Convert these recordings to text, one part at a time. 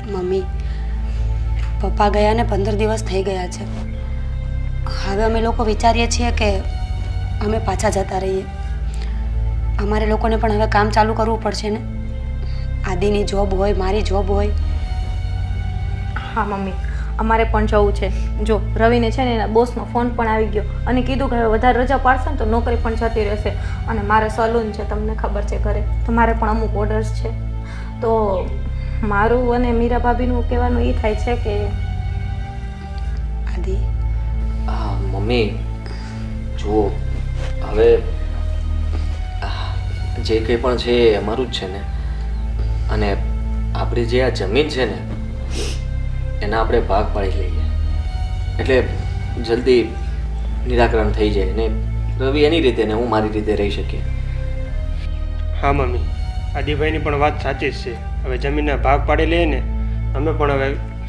Mummy, પપ્પા ગયા ને 15 દિવસ થઈ ગયા છે. હવે અમે લોકો વિચારીએ છીએ કે અમે પાછા જતા રહીએ. અમારે લોકોને પણ હવે કામ ચાલુ કરવું પડશે ને. આદિની જોબ હોય, મારી જોબ હોય. હા મમ્મી, અમારે પણ જવું છે. જો રવિને છે ને એના બોસનો ફોન પણ આવી ગયો અને કીધું કે હવે વધારે રજા પાડશે ને તો નોકરી પણ જતી રહેશે. અને મારે સલૂન છે, તમને ખબર છે ઘરે, તો મારે પણ અમુક ઓર્ડર્સ છે. તો મારું અને મીરા ભાભીનું કહેવાનું એ થાય છે કે આદિ, હા મમ્મી, જુઓ હવે જે કંઈ પણ છે એ અમારું જ છે ને. અને આપણી જે આ જમીન છે ને એના આપણે ભાગ પાડી લઈએ એટલે જલ્દી નિરાકરણ થઈ જાય ને રવિ એની રીતે ને હું મારી રીતે રહી શકીએ. હા મમ્મી, આદિભાઈની પણ વાત સાચી જ છે. હવે જમીનના ભાગ પાડી લઈએ ને અમે પણ હવે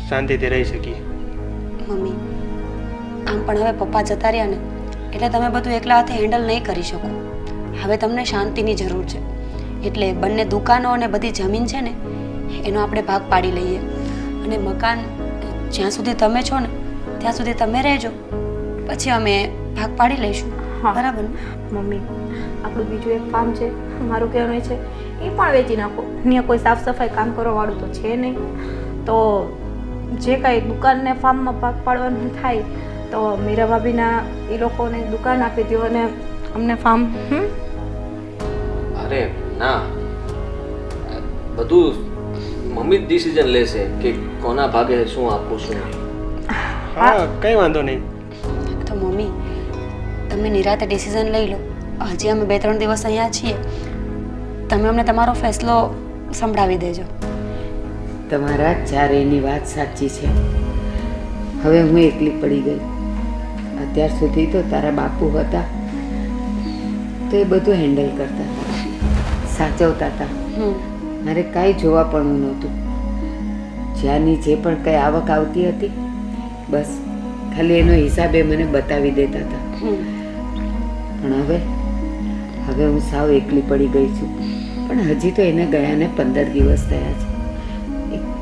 શાંતિથી રહી શકીએ. મમ્મી, આમ પણ હવે પપ્પા જતા રહ્યા ને એટલે તમે બધું એકલા હાથે હેન્ડલ નહીં કરી શકો. હવે તમને શાંતિની જરૂર છે. એટલે બંને દુકાનો અને બધી જમીન છે ને એનો આપણે ભાગ પાડી લઈએ. અને મકાન જ્યાં સુધી તમે છો ને ત્યાં સુધી તમે રહેજો, પછી અમે ભાગ પાડી લઈશું. હા. બરાબર ને? મમ્મી, આપણું બીજું એક કામ છે, મારું કહેવાનું એ છે એ પણ વેચી નાખો. ત્યાં કોઈ સાફ સફાઈ કામ કરવાવાળું તો છે નહીં. તો જે કાંઈ દુકાનને ફાર્મમાં ભાગ પાડવાનું થાય તો મીરા ભાભીના એ લોકોને દુકાન આપી દો અને અમને ફાર્મ. અરે ના, બધું મમ્મી જ ડિસિઝન લેશે કે કોના ભાગે શું આપવું શું નહીં. હા, કંઈ વાંધો નહીં. તો મમ્મી, તમે નિરાતે ડિસિઝન લઈ લો. હજી અમે 2-3 દિવસ અહીંયા છીએ. તમે અમને તમારો ફેસલો સંભળાવી દેજો. તમારા ચારેયની વાત સાચી છે. હવે હું એકલી પડી ગઈ. અત્યાર સુધી તો તારા બાપુ હતા તો એ બધું હેન્ડલ કરતા હતા, સાચવતા હતા. મારે કાંઈ જોવા પણ નહોતું. જ્યાંની જે પણ કંઈ આવક આવતી હતી બસ ખાલી એનો હિસાબે મને બતાવી દેતા હતા. પણ હવે હું સાવ એકલી પડી ગઈ છું. પણ હજી તો એને ગયાને 15 દિવસ થયા છે.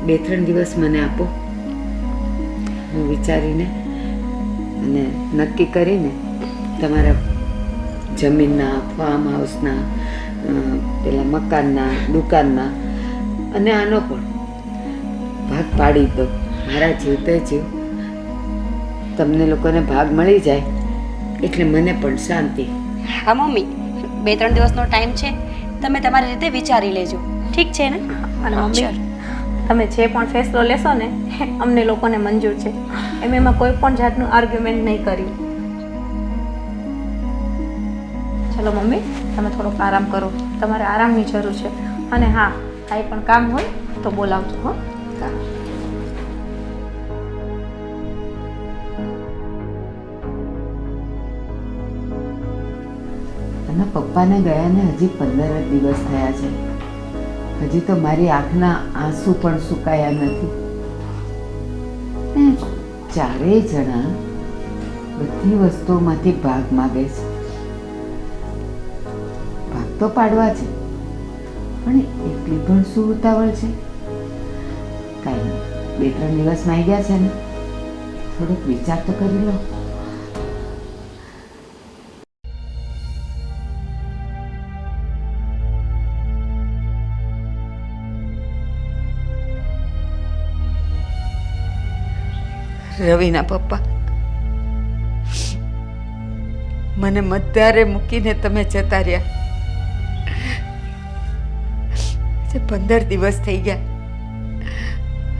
2-3 દિવસ મને આપો, હું વિચારીને અને નક્કી કરીને તમારા જમીનના, ફાર્મ હાઉસના, પેલા મકાનના, દુકાનના અને આનો પણ ભાગ પાડી દો. મારા જીવતે જીવ તમને લોકોને ભાગ મળી જાય એટલે મને પણ શાંતિ. હા મમ્મી, 2-3 દિવસનો ટાઈમ છે. તમે તમારી રીતે વિચારી લેજો. ઠીક છે ને? અને મમ્મી, તમે જે પણ ફેસલો લેશો ને અમને લોકોને મંજૂર છે. એમાં કોઈ પણ જાતનું આર્ગ્યુમેન્ટ નહીં કર્યું. ચલો મમ્મી, તમે થોડોક આરામ કરો. તમારે આરામની જરૂર છે. અને હા, કાંઈ પણ કામ હોય તો બોલાવજો. હો. અને પપ્પાને ગયાને હજી 15 જ દિવસ થયા છે. હજી તો મારી આંખના આંસુ પણ સુકાયા નથી. ચારેય જણા બધી વસ્તુઓમાંથી ભાગ માગે છે. ભાગ તો પાડવા છે પણ એટલી પણ શું ઉતાવળ છે? કાંઈ નહીં, 2-3 દિવસ માં આવી ગયા છે ને, થોડોક વિચાર તો કરી લો. રવિના પપ્પા, મને મતદારે મૂકીને તમે જતા રહ્યા. 15 દિવસ થઈ ગયા.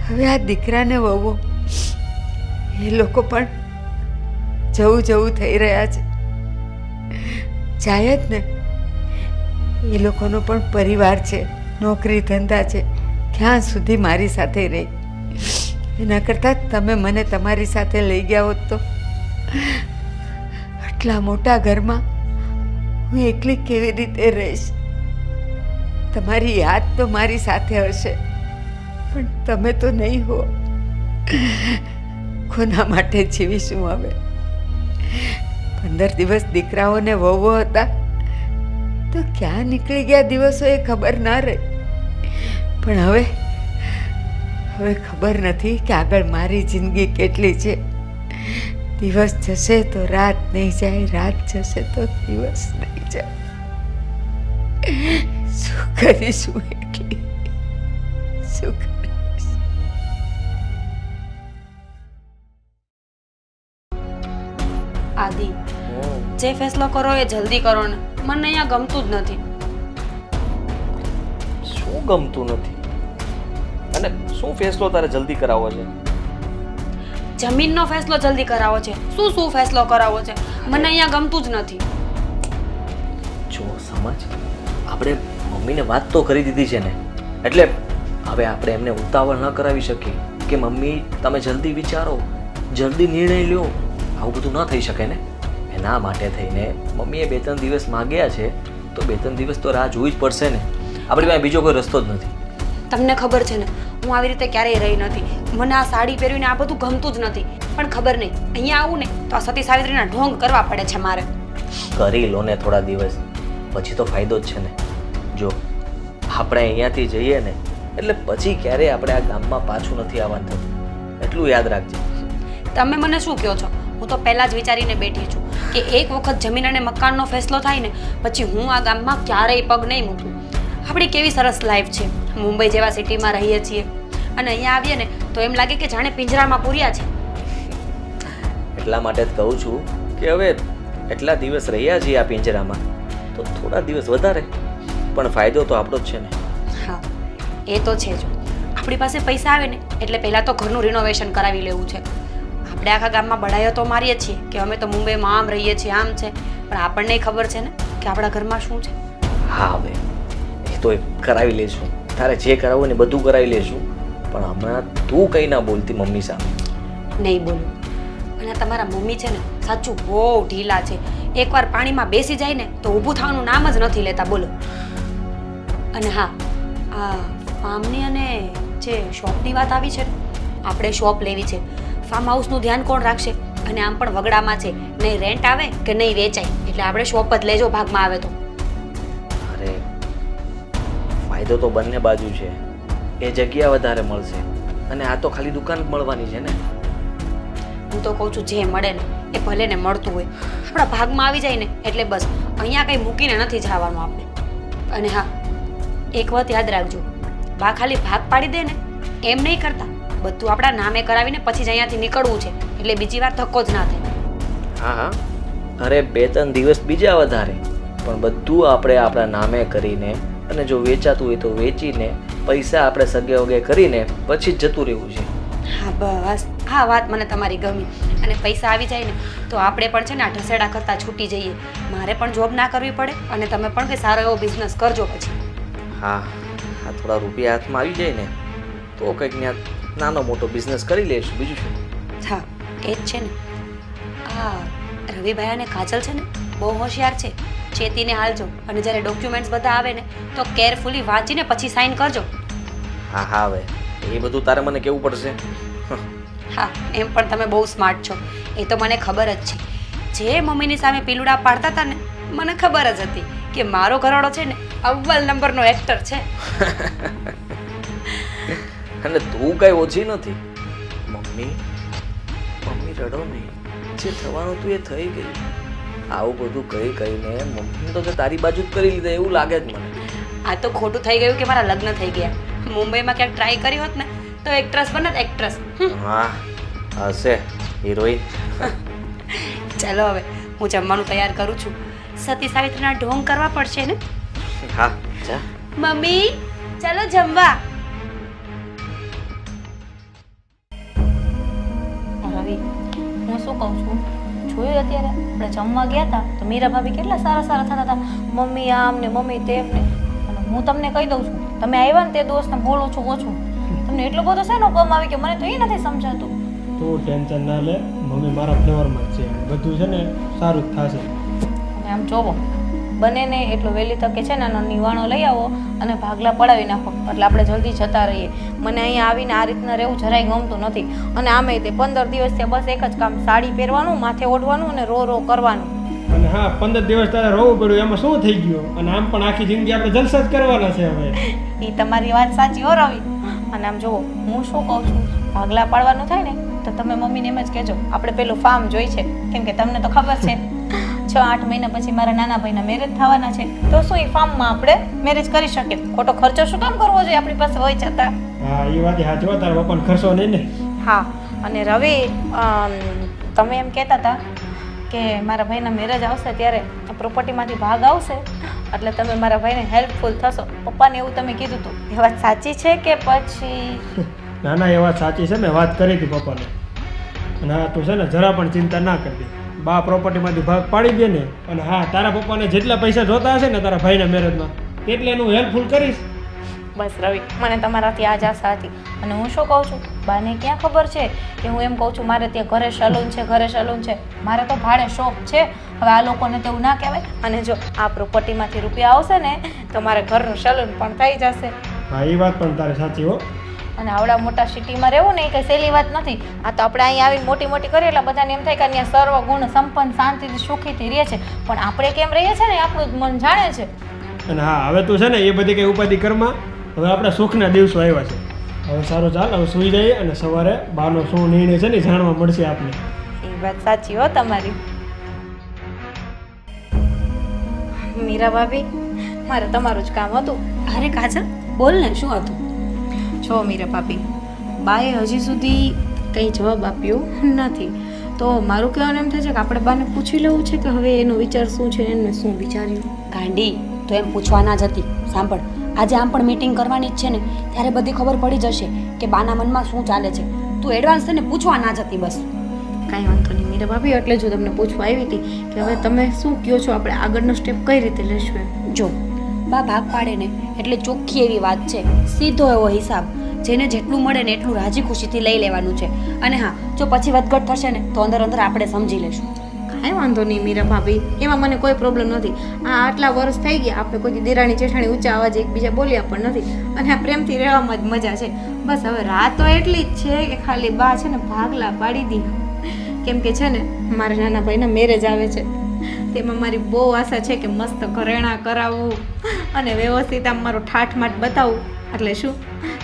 હવે આ દીકરાને વહુ એ લોકો પણ જવું થઈ રહ્યા છે. જાય જ ને, એ લોકોનો પણ પરિવાર છે, નોકરી ધંધા છે. ક્યાં સુધી મારી સાથે રહે? એના કરતાં તમે મને તમારી સાથે લઈ ગયા હોત તો. આટલા મોટા ઘરમાં હું એકલી કેવી રીતે રહીશ? તમારી યાદ તો મારી સાથે હશે પણ તમે તો નહીં હો. કોના માટે જીવીશું હવે? 15 દિવસ દીકરાઓને વહુઓ હતા તો ક્યાં નીકળી ગયા દિવસો એ ખબર ના રહી. પણ હવે ખબર નથી કે આગળ મારી જિંદગી કેટલી છે. દિવસ જશે તો રાત નહીં જાય, રાત જશે તો દિવસ નહીં જાય. શું કરીશું એકલી, શું કરીશ? આદિ, જે ફેસલો કરો એ જલ્દી કરો ને. મને અહીંયા ગમતું જ નથી. શું ગમતું નથી? અને શું ફેસલો તારે જલ્દી કરાવવો છે? જમીનનો ફેસલો જલ્દી કરાવો છે. શું ફેસલો કરાવવો છે? મને અહીંયા ગમતું જ નથી. જો સમજ, આપણે મમ્મીને વાત તો કરી દીધી છે ને, એટલે હવે આપણે એમને ઉતાવળ ન કરાવી શકીએ કે મમ્મી તમે જલ્દી વિચારો, જલ્દી નિર્ણય લ્યો. આવું બધું ન થઈ શકે ને. એના માટે થઈને મમ્મીએ 2-3 દિવસ માગ્યા છે, તો 2-3 દિવસ તો રાહ જોવી જ પડશે ને. આપણી પાસે બીજો કોઈ રસ્તો જ નથી. તમને ખબર છે ને, હું આવી રીતે ક્યારેય રહી નથી. મને આ સાડી પહેરીને આ બધું ગમતું જ નથી. પણ ખબર નહીં, અહીંયા આવું ને તો આ સતી સાવિત્રીના ઢોંગ કરવા પડે છે મારે. કરી લો ને થોડા દિવસ, પછી તો ફાયદો જ છે ને. જો આપણે અહીંયાથી જઈએ ને એટલે પછી ક્યારેય આપણે આ ગામમાં પાછું નથી આવવાનું થતું, એટલું યાદ રાખજે. તમે મને શું કહો છો? હું તો પહેલાં જ વિચારીને બેઠી છું કે એક વખત જમીન અને મકાનનો ફેસલો થાય ને પછી હું આ ગામમાં ક્યારેય પગ નહીં મૂકું. આપણી કેવી સરસ લાઈફ છે, મુંબઈ જેવા સિટીમાં રહીએ છીએ અને અહીંયા આવીએ ને તો એમ લાગે કે જાણે પિંજરામાં પૂર્યા છે. એટલા માટે જ કહું છું કે હવે એટલા દિવસ રહ્યા છીએ આ પિંજરામાં તો થોડા દિવસ વધારે, પણ ફાયદો તો આપણો જ છે ને. હા, એ તો છે જ. આપણી પાસે પૈસા આવે ને એટલે પહેલાં તો ઘરનું રિનોવેશન કરાવી લેવું છે. આપણે આખા ગામમાં બડાયો તો મારીએ છીએ કે અમે તો મુંબઈમાં આમ રહીએ છીએ, આમ છે, પણ આપણને ખબર છે ને કે આપણા ઘરમાં શું છે. હા, હવે એ તો કરાવી લેશું. તારે જે કરાવવું ને બધું કરાવી લેશું, પણ હમણાં તું કંઈ ના બોલતી મમ્મી સામે. નહીં બોલું. અને તમારા મમ્મી છે ને સાચું બહુ ઢીલા છે. એકવાર પાણીમાં બેસી જાય ને તો ઊભું થવાનું નામ જ નથી લેતા. બોલો. અને હા, આ ફાર્મની અને જે શોપની વાત આવી છે ને, આપણે શોપ લેવી છે. ફાર્મ હાઉસનું ધ્યાન કોણ રાખશે? અને આમ પણ વગડામાં છે, નહીં રેન્ટ આવે કે નહીં વેચાય, એટલે આપણે શોપ જ લેજો ભાગમાં આવે તો. અરે ફાયદો તો બંને બાજુ છે. એ જગ્યા વધારે મળશે અને આ તો ખાલી દુકાન જ મળવાની છે ને. હું તો કહું છું જે મળે ને એ ભલે ને મળતું હોય, આપણા ભાગમાં આવી જાય ને એટલે બસ. અહીંયા કંઈ મૂકીને નથી જવાનું આપણે. અને હા, એક વાત યાદ રાખજો, બા ખાલી ભાગ પાડી દે ને એમ નહીં કરતા, બધું આપણા નામે કરાવીને પછી જ અહીંયાથી નીકળવું છે, એટલે બીજી વાર ધક્કો જ ના થાય. હા હા, અરે 2-3 દિવસ બીજા વધારે, પણ બધું આપણે આપણા નામે કરીને અને જો વેચાતું હોય તો વેચીને પૈસા આપણે સગે વગે કરીને પછી જ જતું રહેવું છે. હા બસ, આ વાત મને તમારી ગમી. અને પૈસા આવી જાય ને તો આપણે પણ છે ને આ ઢસેડા કરતાં છૂટી જઈએ. મારે પણ જોબ ના કરવી પડે અને તમે પણ કંઈ સારો એવો બિઝનેસ કરજો પછી. હા, આ થોડા રૂપિયા હાથમાં આવી જાય ને તો કંઈક ત્યાં નાનો મોટો બિઝનેસ કરી લઈશું, બીજું શું. હા, એ જ છે ને. આ રવિભાઈ અને કાજલ છે ને બહુ હોશિયાર છે. ચેતીને હાલજો અને જ્યારે ડોક્યુમેન્ટ્સ બધા આવે ને તો કેરફુલી વાંચીને પછી સાઇન કરજો. હા હા, હવે એ બધું તારે મને કેવું પડશે. હા, એમ પણ તમે બહુ સ્માર્ટ છો, એ તો મને ખબર જ છે. જે મમ્મીની સામે પીલુડા પાડતા હતા ને મને ખબર જ હતી કે મારો ઘરવાળો છે ને અવ્વલ નંબરનો એક્ટર છે. અને તું કઈ ઓછી નથી. મમ્મી મમ્મી રડો નહીં, જે થવાનું તું એ થઈ ગયું. આવું બધું કહી કહીને મમ્મી તો તારી બાજુ જ કરી લીધા એવું લાગે જ મને. આ તો ખોટું થઈ ગયું કે મારા લગ્ન થઈ ગયા. મુંબઈમાં ક્યાંક ટ્રાય કરી હોત ને તો એક્ટ્રેસ બનત, એક્ટ્રેસ. હા હશે હિરોઈન. ચાલો હવે હું જમવાનું તૈયાર કરું છું. સતી સાવિત્રીના ઢોંગ કરવા પડશે ને. હા જા. મમ્મી ચાલો જમવા. રવિ, હું શું કહું છું, જોયું અત્યારે આપણે જમવા ગયા હતા તો મીરા ભાભી કેટલા સારા સારા થતા હતા. મમ્મી આમ ને મમ્મી તેમ ને. અને હું તમને કહી દઉં છું, તમે આવ્યા ને તે દોસ્તને બોલો છું ઓછું. તમને એટલો બધો શેનો ગમ આવી કે મને તો એ નથી સમજાતું. તું ટેન્શન ના લે, મમ્મી મારા ફ્લેવરમાં જ છે, બધું છે ને સારું જ થશે. અને આમ જોવો, બને ને એટલો વહેલી તકે છે ને આનો નિવાણો લઈ આવો અને ભાગલા પડાવી નાખો એટલે આપણે જલ્દી જતા રહીએ. મને અહીંયા આવીને આ રીતના રહેવું જરાય ગમતું નથી. અને આમે તે 15 દિવસ થયા બસ એક જ કામ, સાડી પહેરવાનું, માથે ઓઢવાનું અને રો રો કરવાનું. અને હા, 15 દિવસ તારે રોવું પડ્યું એમાં શું થઈ ગયું? અને આમ પણ આખી જિંદગી આપણે જલસા જ કરવાના છે હવે. એ તમારી વાત સાચી હો રવિ, અને આમ જુઓ હું શું કહું છું, ભાગલા પાડવાનું થાય ને તો તમે મમ્મીને એમ જ કહેજો આપણે પેલું ફાર્મ જોઈ છે, કેમ કે તમને તો ખબર છે 6-8 મહિના પછી મારા નાના ભાઈના મેરેજ થવાના છે, તો શું એ ફાર્મમાં આપણે મેરેજ કરી શકીએ. ખોટો ખર્ચો શું કામ કરવો જોઈએ આપણી પાસે હોય છતાં. હા એ વાત સાચી હો, તારા પપ્પાને ખર્ચો નહીં ને. હા અને રવિ, તમે એમ કહેતા હતા કે મારા ભાઈના મેરેજ આવશે ત્યારે પ્રોપર્ટીમાંથી ભાગ આવશે એટલે તમે મારા ભાઈને હેલ્પફુલ થશો. પપ્પાને એવું તમે કીધું હતું, એ વાત સાચી છે કે પછી? ના ના એ વાત સાચી છે, મેં વાત કરી હતી પપ્પાને. અને હા તું છે ને જરા પણ ચિંતા ના કરતી, બા પ્રોપર્ટીમાંથી ભાગ પાડી દે ને. અને હા તારા પપ્પાને જેટલા પૈસા જોતા હશે ને તારા ભાઈના મેરેજમાં એટલે એનું હેલ્પફુલ કરીશ. બસ રવિ, મને તમારાથી આ જ આશા હતી. અને હું શું કહું છું, બાને ક્યાં ખબર છે કે હું એમ કહું છું મારે ત્યાં ઘરે સલૂન છે, ઘરે સલૂન છે, મારે તો ભાડે શોપ છે. હવે આ લોકોને તેવું ના કહેવાય. અને જો આ પ્રોપર્ટીમાંથી રૂપિયા આવશે ને તો મારે ઘરનું સલૂન પણ થઈ જશે. હા એ વાત પણ તારી સાચી હો. અને આવડા મોટા સિટીમાં રહેવું ને એ કંઈ સહેલી વાત નથી. આ તો આપણે અહીંયા આવીને મોટી મોટી કરીએ એટલે બધાને એમ થાય કે અહીંયા સર્વ ગુણ સંપન્ન શાંતિથી સુખીથી રહે છે, પણ આપણે કેમ રહીએ છીએ ને આપણું જ મન જાણે છે. અને હા હવે તું છે ને એ બધી કંઈ ઉપાધિ કરમાં, હવે આપણા સુખના દિવસો આવ્યા છે. હવે સારું ચાલ, હવે સૂઈ જઈએ અને સવારે બાનો શું નિર્ણય છે ને જાણવા મળશે આપને. એ વાત સાચી હો તમારી. મીરા ભાભી, મારે તમારું જ કામ હતું. અરે કાજલ બોલ ને, શું હતું? છો મીરા ભાભી, બાએ હજી સુધી કંઈ જવાબ આપ્યો નથી, તો મારું કહેવાનું એમ થાય છે કે આપણે બાને પૂછી લેવું છે કે હવે એનો વિચાર શું છે, એને શું વિચાર્યું. ગાંડી તો એમ પૂછવા ના જતી. સાંભળ, આજે આમ પણ મીટિંગ કરવાની જ છે ને, ત્યારે બધી ખબર પડી જશે કે બાના મનમાં શું ચાલે છે. તું એડવાન્સ થઈને પૂછવા ના જતી બસ. કાંઈ વાંધો નહીં મીરા ભાભી, એટલે જો તમને પૂછવા આવી હતી કે હવે તમે શું કહો છો, આપણે આગળનો સ્ટેપ કઈ રીતે લેશું એમ. જો બા ભાગ પાડે ને એટલે ચોખ્ખી એવી વાત છે, સીધો એવો હિસાબ, જેને જેટલું મળે ને એટલું રાજી ખુશીથી લઈ લેવાનું છે. અને હા, જો પછી વધઘટ થશે ને તો અંદર અંદર આપણે સમજી લેશું. કાંઈ વાંધો નહીં મીરા ભાભી, એમાં મને કોઈ પ્રોબ્લેમ નથી. આ આટલા વર્ષ થઈ ગયા, આપણે કોઈ દેરાણી જેઠાણી ઊંચા અવાજે એકબીજા બોલ્યા પણ નથી, અને આ પ્રેમથી રહેવામાં જ મજા છે. બસ હવે રાત તો એટલી જ છે કે ખાલી બા છે ને ભાગલા પાડી દી, કેમ કે છે ને મારા નાના ભાઈના મેરેજ આવે છે, તેમાં મારી બહુ આશા છે કે મસ્ત ઘરેણાં કરાવવું અને વ્યવસ્થિત આમ મારો ઠાઠમાટ બતાવવું. એટલે શું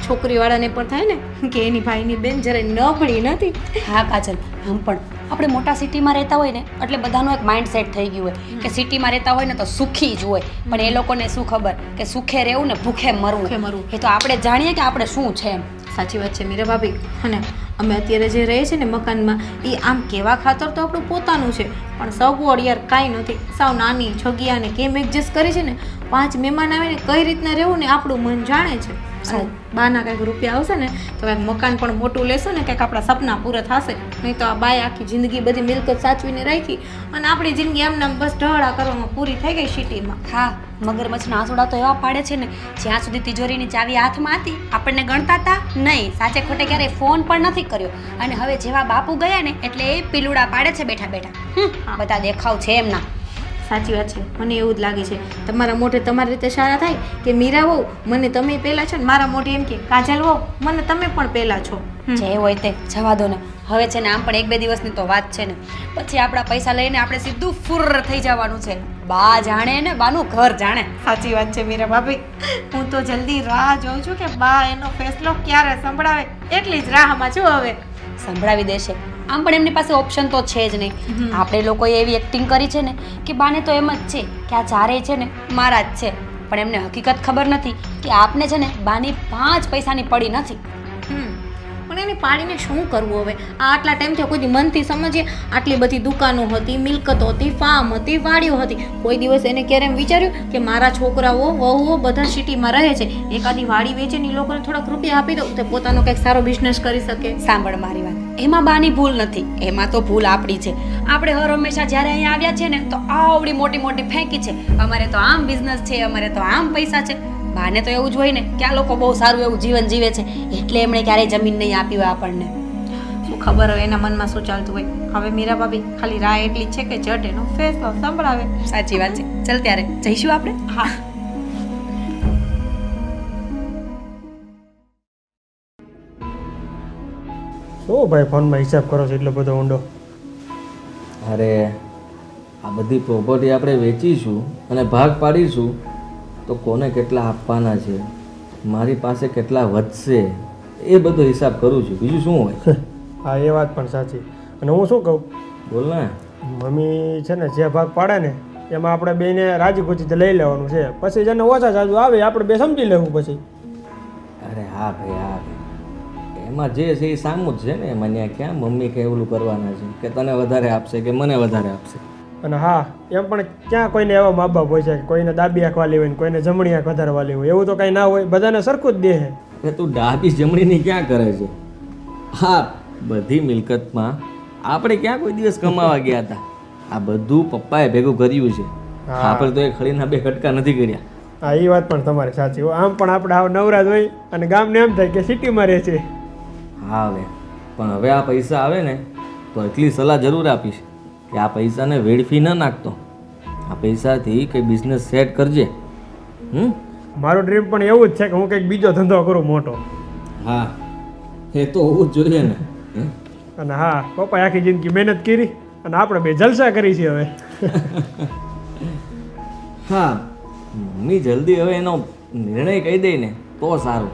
છોકરીવાળાને પણ થાય ને કે એની ભાઈની બેન જરાય નબળી નથી. હા કાજલ, આમ પણ આપણે મોટા સિટીમાં રહેતા હોય ને એટલે બધાનું એક માઇન્ડ સેટ થઈ ગયું હોય કે સિટીમાં રહેતા હોય ને તો સુખી જ હોય, પણ એ લોકોને શું ખબર કે સુખે રહેવું ને ભૂખે મરવું. એ તો આપણે જાણીએ કે આપણે શું છે એમ. સાચી વાત છે મીરા ભાભી. અને અમે અત્યારે જે રહીએ છીએ ને મકાનમાં, એ આમ કેવા ખાતર તો આપણું પોતાનું છે, પણ સગવડ યાર કાંઈ નથી. સાવ નાની જગ્યાને કેમ એડજસ્ટ કરી છે ને, 5 મહેમાન આવે ને કઈ રીતના રહેવું ને આપણું મન જાણે છે. બાના કંઈક રૂપિયા આવશે ને તો કંઈક મકાન પણ મોટું લેશું ને કંઈક આપણા સપના પૂરા થશે. નહીં તો આ બાએ આખી જિંદગી બધી મિલકત સાચવીને રાખી અને આપણી જિંદગી એમને બસ ઢહડા કરવામાં પૂરી થઈ ગઈ સિટીમાં. હા, મગરમચ્છના આંસુડા તો એવા પાડે છે ને, જ્યાં સુધી તિજોરીની ચાવી હાથમાં હતી આપણને ગણતા હતા નહીં, સાચે ખોટે ક્યારેય ફોન પણ નથી કર્યો. અને હવે જેવા બાપુ ગયા ને એટલે એ પીલુડા પાડે છે બેઠા બેઠા. બધા દેખાવ છે એમના. સાચી વાત છે, મને એવું જ લાગે છે. તમારા મોઢે તમારી રીતે સારા થાય કે મીરા વહુ મને તમે પહેલા છો ને મારા મોઢે એમ કે કાજલ વહુ મને તમે પણ પહેલા છો. જે હોય તે જવા દો ને. હવે છે ને આમ પણ 1-2 દિવસની તો વાત છે ને, પછી આપણા પૈસા લઈને આપણે સીધું ફુર્ર થઈ જવાનું છે. બા જાણે ને બાનું ઘર જાણે. સાચી વાત છે મીરા ભાભી. હું તો જલ્દી રાહ જોઉં છું કે બા એનો ફેસલો ક્યારે સંભળાવે, એટલી જ રાહમાં છું હવે. સંભળાવી દેશે. આમ પણ એમની પાસે ઓપ્શન તો છે જ નહીં. આપણે લોકોએ એવી એક્ટિંગ કરી છે ને કે બાને તો એમ જ છે કે આ ચારેય છે ને મારા જ છે, પણ એમને હકીકત ખબર નથી કે આપને છે ને બાની 5 પૈસાની પડી નથી. પણ એને પાડીને શું કરવું હવે? આ આટલા ટાઈમથી કોઈ મનથી સમજીએ, આટલી બધી દુકાનો હતી, મિલકતો હતી, ફાર્મ હતી, વાડીઓ હતી, કોઈ દિવસ એને ક્યારે એમ વિચાર્યું કે મારા છોકરાઓ વહુઓ બધા સિટીમાં રહે છે, એકાદી વાડી વેચીને એ લોકોને થોડાક રૂપિયા આપી દઉં તો પોતાનો કંઈક સારો બિઝનેસ કરી શકે. સાંભળ મારી વાત, એમાં બાની ભૂલ નથી, એમાં તો ભૂલ આપણી છે. આપણે હર હંમેશા જ્યારે અહીંયા આવ્યા છે ને તો આવડી મોટી મોટી ફેંકી છે, અમારે તો આમ બિઝનેસ છે, અમારે તો આમ પૈસા છે. બાને તો એવું જ હોય ને કે આ લોકો બહુ સારું એવું જીવન જીવે છે એટલે એમણે ક્યારેય જમીન નહીં આપી હોય આપણને. શું ખબર હોય એના મનમાં શું ચાલતું હોય. હવે મીરા ભાભી ખાલી રાહ એટલી છે કે જટ એનો ફેસલો સંભળાવે. સાચી વાત છે. ચાલ ત્યારે જઈશું આપણે. હા. શું ભાઈ ફોનમાં હિસાબ કરો છો એટલો બધો ઊંડો? અરે આ બધી પ્રોપર્ટી આપણે વેચીશું અને ભાગ પાડીશું તો કોને કેટલા આપવાના છે, મારી પાસે કેટલા વધશે એ બધો હિસાબ કરું છું, બીજું શું હોય. હા એ વાત પણ સાચી. અને હું શું કહું, બોલ ને. મમ્મી છે ને જે ભાગ પાડે ને એમાં આપણે બેને રાજી ખુશીથી લઈ લેવાનું છે. પછી જેને ઓછા જાજુ આવે આપણે બે સમજી લેવું પછી. અરે હા ભાઈ, હા ભાઈ, એમાં જે છે એ સામું જ છે ને. મને ક્યાં મમ્મી કે ઓલું કરવાના છે કે તને વધારે આપશે કે મને વધારે આપશે. અને હા એમ પણ ક્યાં કોઈને એવા મા બાપ હોય છે કે કોઈને ડાબી આંખ વાલી હોય ને કોઈને જમણી આંખ વધારે વાલી હોય, એવું તો કંઈ ના હોય, બધાને સરખું જ દે છે. કે તું ડાબી જમણીની ક્યાં કરે છે? હા, બધી મિલકતમાં આપણે ક્યાં કોઈ દિવસ કમાવા ગયા હતા? આ બધું પપ્પાએ ભેગું કર્યું છે. આપણે તો એ ખડીના બે કટકા નથી કર્યા. હા એ વાત પણ તમારી સાચી. આમ પણ આપણે આવ નવરાજ હોય અને ગામને એમ થાય કે સિટીમાં રહે છે. હા હવે, પણ હવે આ પૈસા આવે ને તો એટલી સલાહ જરૂર આપીશ કે આ પૈસાને વેડફી ન નાખતો. આ પૈસાથી કંઈ બિઝનેસ સેટ કરજે. મારું ડ્રીમ પણ એવું જ છે કે હું કંઈક બીજો ધંધો કરું મોટો. હા, એ તો હોવું જ જોઈએ ને. અને હા, પપ્પાએ આખી જિંદગી મહેનત કરી અને આપણે બે જલસા કરી છે હવે. હા, મમ્મી જલ્દી હવે એનો નિર્ણય કહી દે ને તો સારું,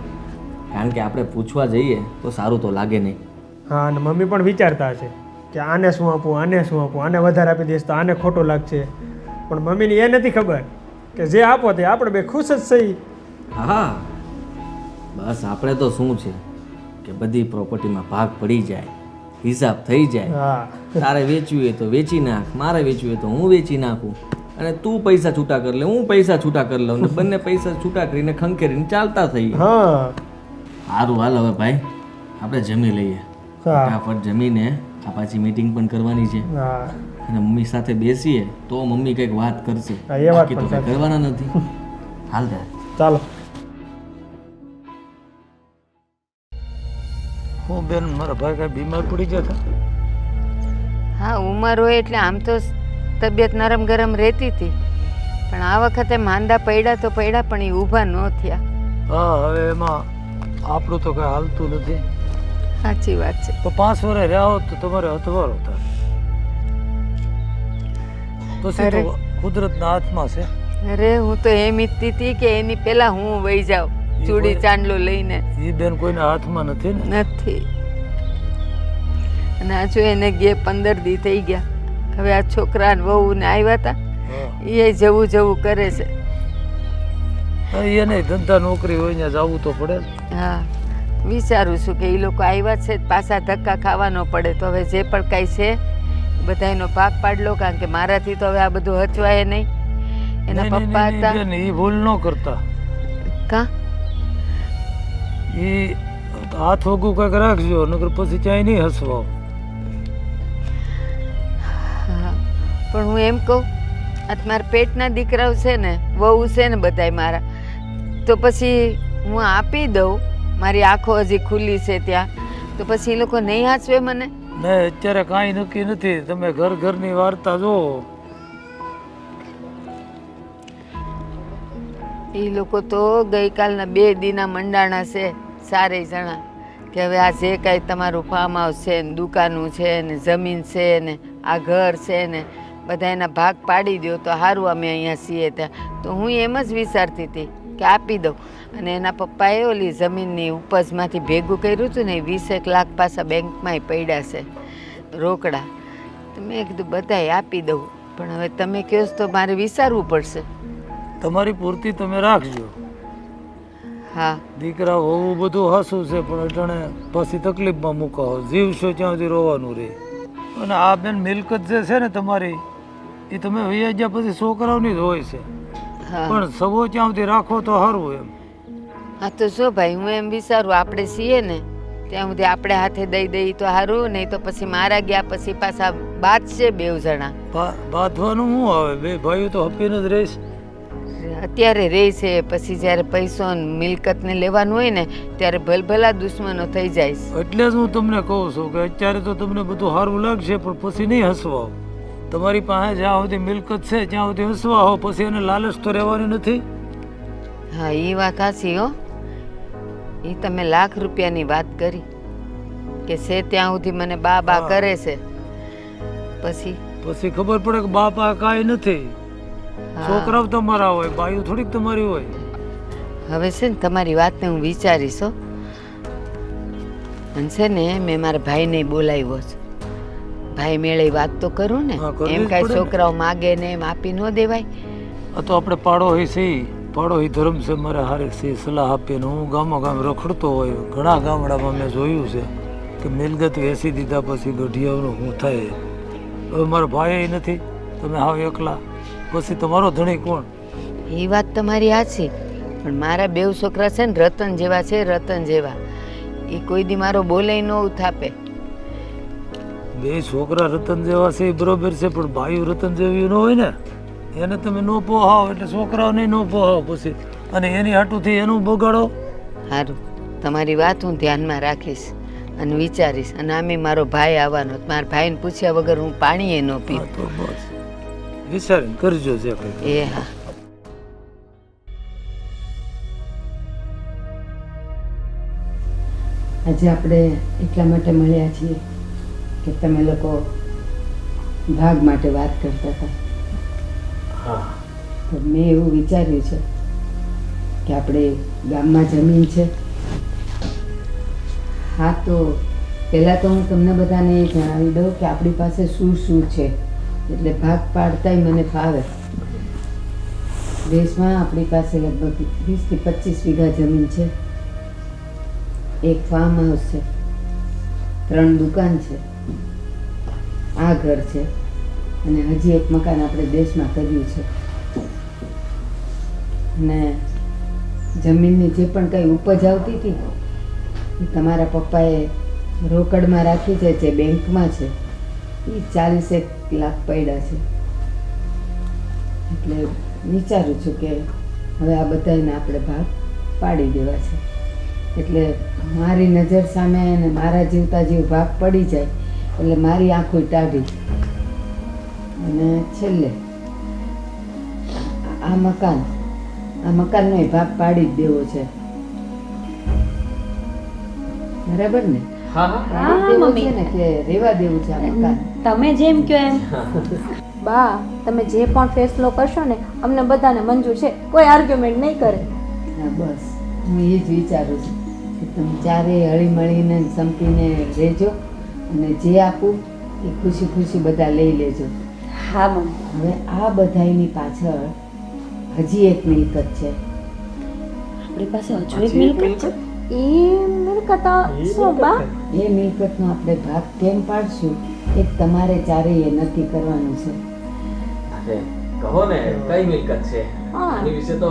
કારણ કે આપણે પૂછવા જઈએ તો સારું તો લાગે નહીં. હા, અને મમ્મી પણ વિચારતા હશે કે આને શું આપું, આને શું આપું, આને વધારે આપી દઈશ તો આને ખોટું લાગશે. પણ મમ્મીને એ નથી ખબર કે જે આપો તે આપણે બે ખુશ જ થઈ. હા, બસ આપણે તો શું છે કે બધી પ્રોપર્ટીમાં ભાગ પડી જાય, હિસાબ થઈ જાય. હા તારે વેચવું હોય તો વેચી નાખ, મારે વેચવું હોય તો હું વેચી નાખું, અને તું પૈસા છૂટા કરી લે, હું પૈસા છૂટા કરી લઉં, ને બંને પૈસા છૂટા કરીને ખંખેરીને ચાલતા થઈએ. હા સારું, હાલ હવે ભાઈ આપણે જમી લઈએ. હા ફટાફટ જમીને આ પાછી મીટિંગ પણ કરવાની છે, હા અને મમ્મી સાથે બેસીએ તો મમ્મી કંઈક વાત કરશે. હા, એ વાત બાકી તો પણ કંઈ સાચી. કરવાના નથી. હાલ તાર. ચાલો. હું બેન, મારા ભાઈ કાંઈ બીમાર પડી ગયા હતા? હા, ઉંમર હોય એટલે આમ તો તબિયત નરમ ગરમ રહેતી હતી, પણ આ વખતે માંદા પડ્યા તો પડ્યા, પણ એ ઊભા ન થયા. હા, હવે એમાં આપણું તો કાંઈ હાલતું નથી. સાચી વાત છે. તો 5 વર્ષ રહ્યા હોત તો તમારે હથવારો થાય. પછી તો કુદરતના હાથમાં છે. અરે હું તો એમ ઈચ્છતી હતી કે એની પહેલા હું વહી જાઉં ચૂડી ચાંદલો લઈને. એ બેન કોઈના હાથમાં નથી ને. નથી. અને આ જો એને ગે 15 દી થઈ ગયા. હવે આ છોકરા ને વહુ ને આવ્યા હતા, એ જવું જવું કરે છે. હા, એને ધંધા નોકરી હોય ને જવું તો પડે. હા, વિચારું છું કે એ લોકો આવ્યા છે પાછા ધક્કા ખાવાનો પડે તો હવે જે પણ કાંઈ છે બધાનો ભાગ પાડલો, કારણ કે મારાથી તો હવે આ બધું હચવાય નહીં. એના પપ્પા હતા. એ ભૂલ ન કરતા. કા એ હાથ વગું કંઈક રાખજો, નકર પછી ક્યાંય નહીં હસવાઓ. હા, પણ હું એમ કહું, આ મારા પેટના દીકરાઓ છે ને, વહુ છે ને બધાય મારા, તો પછી હું આપી દઉં, મારી આંખો હજી ખુલ્લી છે ત્યાં, તો પછી એ લોકો નહીં હાચવે મને? નહીં, અત્યારે કાંઈ નક્કી નથી. તમે ઘરની વાર્તા જુઓ. એ લોકો તો ગઈકાલના 2 દીના મંડાણા છે ચારેય જણા, કે હવે આ જે કાંઈ તમારું ફાર્મ હાઉસ છે ને દુકાનું છે ને જમીન છે ને આ ઘર છે ને બધા એના ભાગ પાડી દો તો સારું, અમે અહીંયા છીએ ત્યાં. તો હું એમ જ વિચારતી હતી કે આપી દઉં. અને એના પપ્પાએ ઓલી જમીનની ઉપજમાંથી ભેગું કર્યું હતું ને, 20 લાખ પાછા બેંકમાંય પડ્યા છે રોકડા. તો મેં કીધું બધાય આપી દઉં, પણ હવે તમે કહો તો મારે વિચારવું પડશે. તમારી પૂર્તિ તમે રાખજો. હા, દીકરા હોવું બધું હાસું છે, પણ અટાણે પછી તકલીફમાં મૂકાવો. જીવશો ત્યાં સુધી રોવાનું રહે. અને આ બેન મિલકત જે છે ને તમારી, એ તમે વૈયા ગયા પછી છોકરાઓની જ હોય છે, હા. પણ સવો ત્યાં સુધી રાખો તો સારું એમ. હા તો શું ભાઈ, હું એમ વિચારું આપણે છીએ ને ત્યાં સુધી આપણે હાથે દઈ દઈ તો સારું, નહીં તો પછી મારા ગયા પછી પાછા બાદશે 2 જણા. બાંધવાનું શું આવે, 2 ભાઈઓ તો હપીને જ રહીશ. અત્યારે રહે છે, પછી જ્યારે પૈસો મિલકતને લેવાનું હોય ને ત્યારે ભલભલા દુશ્મનો થઈ જાય છે. એટલે જ હું તમને કહું છું કે અત્યારે તો તમને બધું સારું લાગશે, પણ પછી નહીં હસવાઓ. તમારી પાસે જ્યાં સુધી મિલકત છે ત્યાં સુધી હસવા હો, પછી એને લાલચ તો રહેવાની નથી. હા, એ વાત સાચી હો. એ તમે લાખ રૂપિયાની વાત કરી કે છે ત્યાં સુધી મને બા કરે છે, પછી ખબર પડે કે બાપા કાંઈ નથી. છોકરાઓ તમારા હોય, બાયું થોડીક તમારી હોય. હવે છે ને તમારી વાતને હું વિચારીશ હો. અને છે ને મેં મારા ભાઈને બોલાવ્યો છે. ભાઈ મેળે વાત તો કરું ને. હા, કરવી એમ જ કાંઈ પડે ને. છોકરાઓ માગે ને એમ આપી ન દેવાય. આ તો આપણે પાડોશી છીએ, પાડોશી ધર્મ છે, મારે હારે છે સલાહ આપીને હું ગામો ગામ રખડતો હોય. ઘણા ગામડામાં મેં જોયું છે કે મિલકત વેચી દીધા પછી ગઢિયાઓનું શું થાય. હવે મારો ભાઈ નથી, તમે હાવ એકલા, પછી તમારો ધણી કોણ? એ વાત તમારી સાચી, પણ મારા બેવ છોકરા છે ને રતન જેવા છે, રતન જેવા. એ કોઈ દી મારો બોલે ન ઉથાપે. બે છોકરા રતન જેવા છે એ બરોબર છે, પણ ભાઈઓ રતન જેવી ન હોય ને, એને તમે ન પોહાવ એટલે છોકરાઓને ન પોહાવ પછી, અને એની હાટુથી એનું બગાડો. સારું, તમારી વાત હું ધ્યાનમાં રાખીશ અને વિચારીશ. અને આમે મારો ભાઈ આવવાનો, મારા ભાઈને પૂછ્યા વગર હું પાણીએ ન હા, પીવું. તો બસ વિચારીને કરજો જે કંઈ. એ હા. આજે આપણે એટલા માટે મળ્યા છીએ કે તમે લોકો ભાગ માટે વાત કરતા હતા. હા. તો મેં એવું વિચાર્યું છે કે આપણે ગામમાં જમીન છે. હા, તો પહેલાં તો હું તમને બધાને એ જણાવી દઉં કે આપણી પાસે શું શું છે, એટલે ભાગ પાડતાય મને ફાવે. દેશમાં આપણી પાસે લગભગ 20 થી 25 વીઘા જમીન છે, એક ફાર્મ હાઉસ છે, 3 દુકાન છે, આ ઘર છે, અને હજી એક મકાન આપણે દેશમાં કર્યું છે. અને જમીનની જે પણ કંઈ ઉપજ આવતી હતી એ તમારા પપ્પાએ રોકડમાં રાખી છે, જે બેંકમાં છે, એ 40 લાખ પડ્યા છે. એટલે વિચારું છું કે હવે આ બધાને આપણે ભાગ પાડી દેવા છે. એટલે મારી નજર સામે અને મારા જીવતા જીવ ભાગ પડી જાય એટલે મારી આંખો ટાઢી. અને છેલ્લે આ મકાનનો ભાગ પાડી જ દેવો છે. બરાબર ને? હા હા હા, દેવું મમ્મી. છે ને કે રેવા દેવું છે આ મકાન? તમે જેમ કહો એમ. બા, તમે જે પણ ફેસલો કરશો ને અમને બધાને મંજૂર છે, કોઈ આર્ગ્યુમેન્ટ નહીં કરે. હા, બસ હું એ જ વિચારું છું કે તમે ચારેય હળીમળીને ને સંપીને રહેજો, અને જે આપું એ ખુશી ખુશી બધા લઈ લેજો. હા મમ્મી. હવે આ બધાયની પાછળ હજી એક મિલકત છે. આપણી પાસે હજુ એક મિલકત છે. એ મિલકત શું બા? એ મિલકતનો આપણે ભાગ કેમ પાડશું એ તમારે ચારેય નક્કી કરવાનું છે. અરે કહો ને કઈ મિલકત છે? હા. આની વિશે તો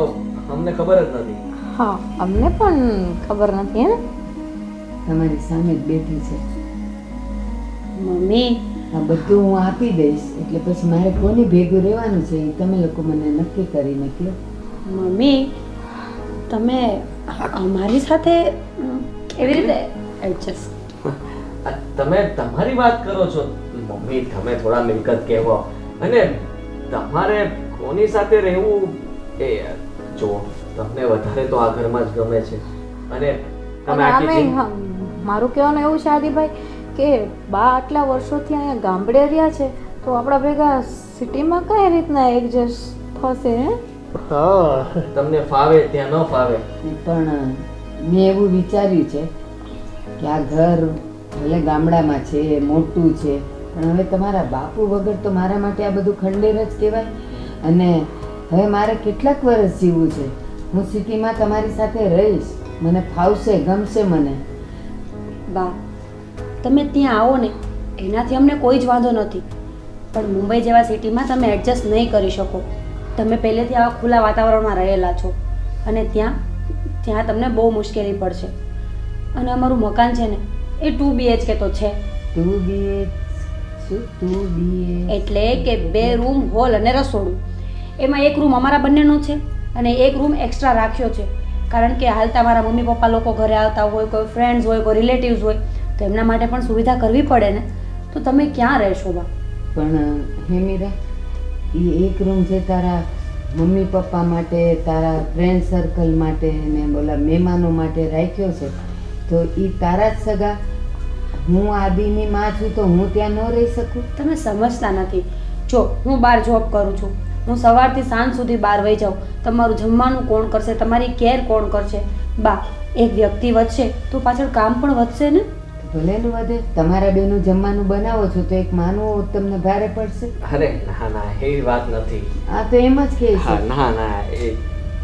અમને ખબર જ નથી. હા, અમને પણ ખબર નથી હે ને. તમારી સામે જ બેઠી છે. મમ્મી, આ બધું હું આપી દઈશ એટલે પછી મારે કોની ભેગું રહેવાનું છે એ તમે લોકો મને નક્કી કરીને કહો. મમ્મી, તમે અમારી સાથે એવી રીતે એડજસ્ટ. આ તમે તમારી વાત કરો છો મમ્મી, તમે થોડા મિલકત કહેવો, અને તમારે કોની સાથે રહેવું એ જો તમને વધારે તો આ ઘરમાં જ ગમે છે, અને તમે અને આખી આમે જિંદગી મારું કહેવાનું એવું છે આદિભાઈ કે બા આટલા વર્ષોથી અહીંયા ગામડે રહ્યા છે, તો આપણા ભેગા સિટીમાં કઈ રીતના એડજસ્ટ થશે હે? હા, તમને ફાવે ત્યાં ન ફાવે. પણ મેં એવું વિચાર્યું છે કે આ ઘર ભલે ગામડામાં છે, મોટું છે, પણ હવે તમારા બાપુ વગર તો મારા માટે આ બધું ખંડેર જ કહેવાય. અને હવે મારે કેટલાક વર્ષ જીવવું છે. હું સિટીમાં તમારી સાથે રહીશ, મને ફાવશે, ગમશે મને. બા, તમે ત્યાં આવો ને એનાથી અમને કોઈ જ વાંધો નથી, પણ મુંબઈ જેવા સિટીમાં તમે એડજસ્ટ નહીં કરી શકો. તમે પહેલેથી આવા ખુલ્લા વાતાવરણમાં રહેલા છો, અને ત્યાં તમને બહુ મુશ્કેલી પડશે. અને અમારું મકાન છે ને એ 2 BHK તો છે, 2 BH શું 2 BH એટલે કે 2 રૂમ, હોલ અને રસોડું. એમાં એક રૂમ અમારા બંનેનો છે અને એક રૂમ એક્સ્ટ્રા રાખ્યો છે, કારણ કે હાલતા મારા મમ્મી પપ્પા લોકો ઘરે આવતા હોય, કોઈ ફ્રેન્ડ્સ હોય, કોઈ રિલેટિવ્સ હોય, તો એમના માટે પણ સુવિધા કરવી પડે ને. તો તમે ક્યાં રહેશો બા? પણ હે મીરા, એ એક રૂમ છે તારા મમ્મી પપ્પા માટે, તારા ફ્રેન્ડ સર્કલ માટે ને બોલા મહેમાનો માટે રાખ્યો છે, તો એ તારા જ સગા. હું આદિની માં છું તો હું ત્યાં ન રહી શકું? તમે સમજતા નથી. જો હું બહાર જોબ કરું છું, હું સવારથી સાંજ સુધી બહાર વહી જાઉં, તમારું જમવાનું કોણ કરશે, તમારી કેર કોણ કરશે? બા, એક વ્યક્તિ વધશે તો પાછળ કામ પણ વધશે ને. ભલે ને વધે. તમારા બેનું જમવાનું બનાવો છો તો એક માનું તમને ભારે પડશે. અરે ના ના એવી વાત નથી. આ તો એમ જ કહે હા છે. ના ના એ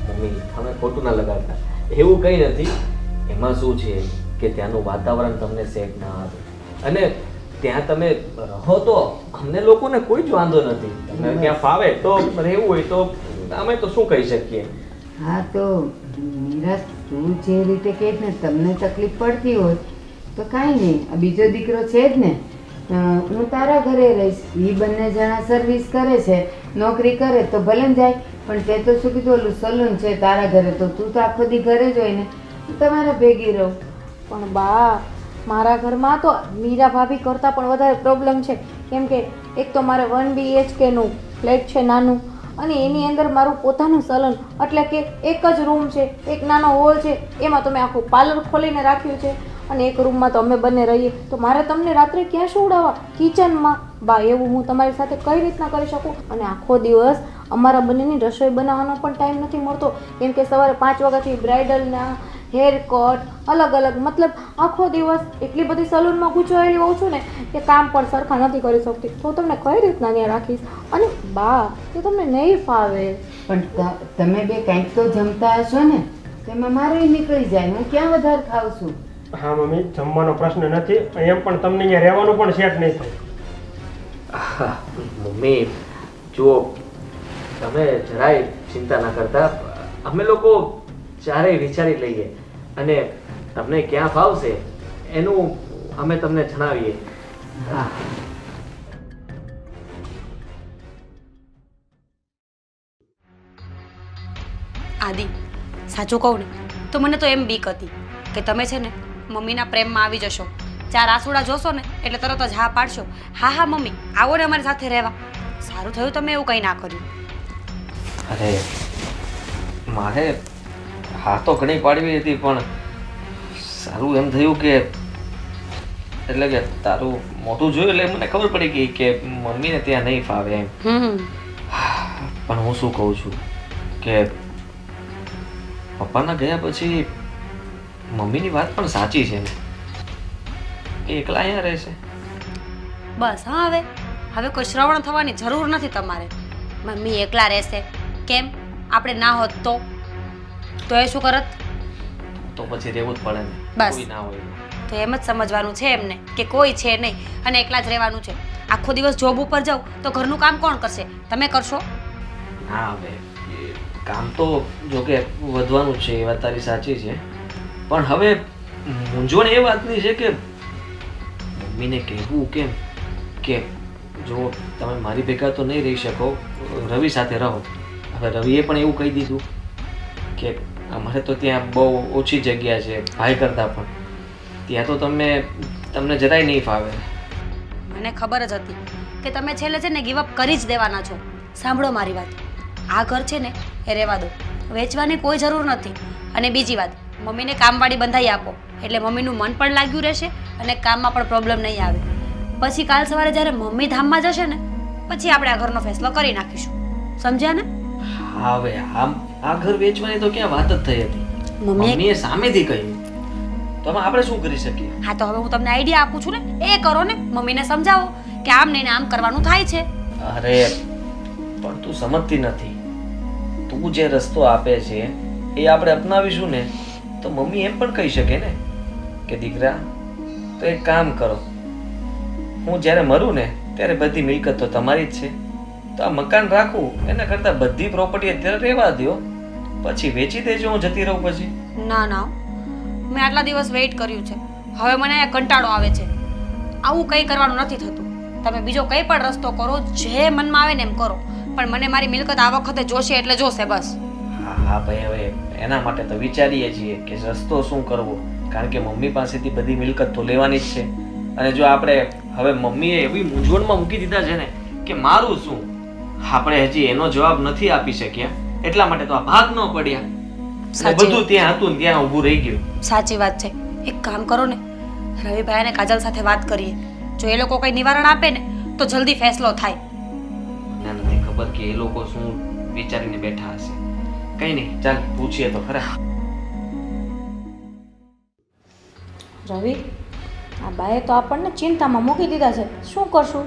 મમ્મી તમે ખોટું ના લગાડતા, એવું કંઈ નથી. એમાં શું છે કે ત્યાંનું વાતાવરણ તમને સેટ ના આવે, અને ત્યાં તમે રહો તો અમને લોકોને કોઈ જ વાંધો નથી. તમને ત્યાં ફાવે તો રહેવું હોય તો અમે તો શું કહી શકીએ. હા તો મીરા, તું જે રીતે કહે ને તમને તકલીફ પડતી હોય તો કાંઈ નહીં, આ બીજો દીકરો છે જ ને. હું તારા ઘરે રહીશ. એ બંને જણા સર્વિસ કરે છે, નોકરી કરે તો ભલે ને જાય, પણ તે તો શું કીધું, ઓલું સલૂન છે તારા ઘરે, તો તું તો આખો દી ઘરે જ હોય ને, હું તમારા ભેગી રહું. પણ બા, મારા ઘરમાં તો મીરા ભાભી કરતાં પણ વધારે પ્રોબ્લેમ છે. કેમ કે એક તો મારે 1 BHK નું ફ્લેટ છે નાનું, અને એની અંદર મારું પોતાનું સલૂન, એટલે કે એક જ રૂમ છે, એક નાનો હોલ છે, એમાં તો મેં આખું પાર્લર ખોલીને રાખ્યું છે, અને એક રૂમમાં તો અમે બંને રહીએ. તો મારે તમને રાત્રે ક્યાં સુવડાવવા? કિચનમાં. બા, એવું હું તમારી સાથે કઈ રીતના કરી શકું? અને આખો દિવસ અમારા બંનેની રસોઈ બનાવવાનો પણ ટાઈમ નથી મળતો, કેમ કે સવારે 5 વાગ્યાથી બ્રાઇડલના હેર કટ અલગ અલગ, મતલબ આખો દિવસ એટલી બધી સલૂનમાં ગૂંચવાયેલી હોઉં છું ને કે કામ પણ સરખા નથી કરી શકતી. તો તમને કઈ રીતના ત્યાં રાખીશ? અને બા, તો તમને નહીં ફાવે. પણ તમે બે કંઈક તો જમતા હશો ને, તેમાં મારું નીકળી જાય. હું ક્યાં વધારે ખાઉં છું? હા મમ્મી, જમવાનો પ્રશ્ન નથી. એમ પણ તમને અહીંયા રહેવાનું પણ સેટ નહીં થાય. હા, મમ્મી જુઓ, તમે જરાય ચિંતા ના કરતા. અમે લોકો ચારેય વિચારી લઈએ, અને તમને ક્યાં ફાવશે એનું અમે તમને જણાવીએ. હા. આદિ, સાચું કહું ને તો મને તો એમ બીક હતી કે તમે છે ને મમ્મીના પ્રેમમાં આવી જશો, 4 આસુડા જોશો ને એટલે તરત જ હા પાડશો. હા હા મમ્મી, આવો ને અમારી સાથે રહેવા. સારું થયું તમે એવું કંઈ ના કર્યું. અરે મારે હા તો ઘણી પાડવી હતી, પણ સારું એમ થયું કે એટલે કે તારું મોટું જોયું એટલે મને ખબર પડી ગઈ કે મમ્મીને ત્યાં નહીં ફાવે એમ. પણ હું શું કહું છું કે પપ્પાના ગયા પછી મમ્મીની વાત પણ સાચી છે ને, એ એકલા અહીંયા રહેશે. બસ હા, હવે કોઈ શ્રવણ થવાની જરૂર નથી તમારે. મમ્મી એકલા રહેશે કેમ? આપણે ના હોત તો એ શું કરત? તો પછી રહેવું જ પડે ને, બસ. કોઈ ના હોય તો એમ જ સમજવાનું છે એમને કે કોઈ છે નહીં અને એકલા જ રહેવાનું છે. આખો દિવસ જોબ ઉપર જાવ તો ઘરનું કામ કોણ કરશે? તમે કરશો? ના. હવે એ કામ તો જો કે વધવાનું છે, એ વાત તારી સાચી છે, પણ હવે મૂંઝવણ એ વાતની છે કે મમ્મીને કહેવું કેમ કે જો તમે મારી ભેગા તો નહીં રહી શકો, રવિ સાથે રહો. હવે રવિએ પણ એવું કહી દીધું કે અમારે તો ત્યાં બહુ ઓછી જગ્યા છે ભાઈ કરતાં પણ, ત્યાં તો તમને જરાય નહીં ફાવે. મને ખબર જ હતી કે તમે છેલ્લે છે ને ગીવ અપ કરી જ દેવાના છો. સાંભળો મારી વાત, આ ઘર છે ને એ રહેવા દો, વેચવાની કોઈ જરૂર નથી. અને બીજી વાત, મમ્મીને કામવાળી બંધાઈ આપો એટલે મમ્મીનું મન પણ લાગ્યું રહેશે અને કામમાં પણ પ્રોબ્લેમ નહીં આવે. પછી કાલ સવારે જ્યારે મમ્મી ધામમાં જશે ને પછી આપણે આ ઘરનો ફેસલો કરી નાખીશું. સમજ્યા ને? હા, હવે આ ઘર વેચવાની તો ક્યાં વાત જ થઈ હતી. મમ્મીએ સામેથી કહ્યું, તો આમાં આપણે શું કરી શકીએ? હા, તો હવે હું તમને આઈડિયા આપું છું ને, એ કરો ને. મમ્મીને સમજાવો કે આમ નહીં ને આમ કરવાનું થાય છે. અરે પણ તું સમજતી નથી. તું જે રસ્તો આપે છે એ આપણે અપનાવીશું ને તો મમ્મી એમ પણ કહી શકે ને કે દીકરા તો એક કામ કરો, હું જ્યારે મરું ને ત્યારે બધી મિલકત તો તમારી જ છે, તો આ મકાન રાખું એના કરતાં બધી પ્રોપર્ટી અત્યારે રહેવા દો, પછી વેચી દેજો, હું જતી રહું પછી. ના ના, મેં આટલા દિવસ વેઇટ કર્યું છે, હવે મને અહીંયા કંટાળો આવે છે. આવું કંઈ કરવાનું નથી થતું. તમે બીજો કંઈ પણ રસ્તો કરો, જે મનમાં આવે ને એમ કરો, પણ મને મારી મિલકત આ વખતે જોશે એટલે જોશે બસ. હા ભાઈ, હવે એના માટે તો વિચારીએ છીએ કે રસ્તો શું કરવો, કારણ કે મમ્મી પાસેથી બધી મિલકત તો લેવાની જ છે. અને જો આપણે હવે મમ્મીએ એવી મૂંઝવણમાં મૂકી દીધા છે ને કે મારું શું, આપણે હજી એનો જવાબ નથી આપી શક્યા, એટલા માટે તો આ ભાગ ન પડ્યા. બધું ત્યાં હતું ને ત્યાં ઊભું રહી ગયું. સાચી વાત છે. એક કામ કરો ને, રવિભાઈ અને કાજલ સાથે વાત કરીએ. જો એ લોકો કંઈ નિવારણ આપે ને તો જલ્દી ફેસલો થાય. મને નથી ખબર કે એ લોકો શું વિચારીને બેઠા હશે. કઈ નહીં, ચાલ પૂછીએ તો ખરા. રવિ, આ બાએ તો આપણને ચિંતામાં મૂકી દીધા છે. શું કરશું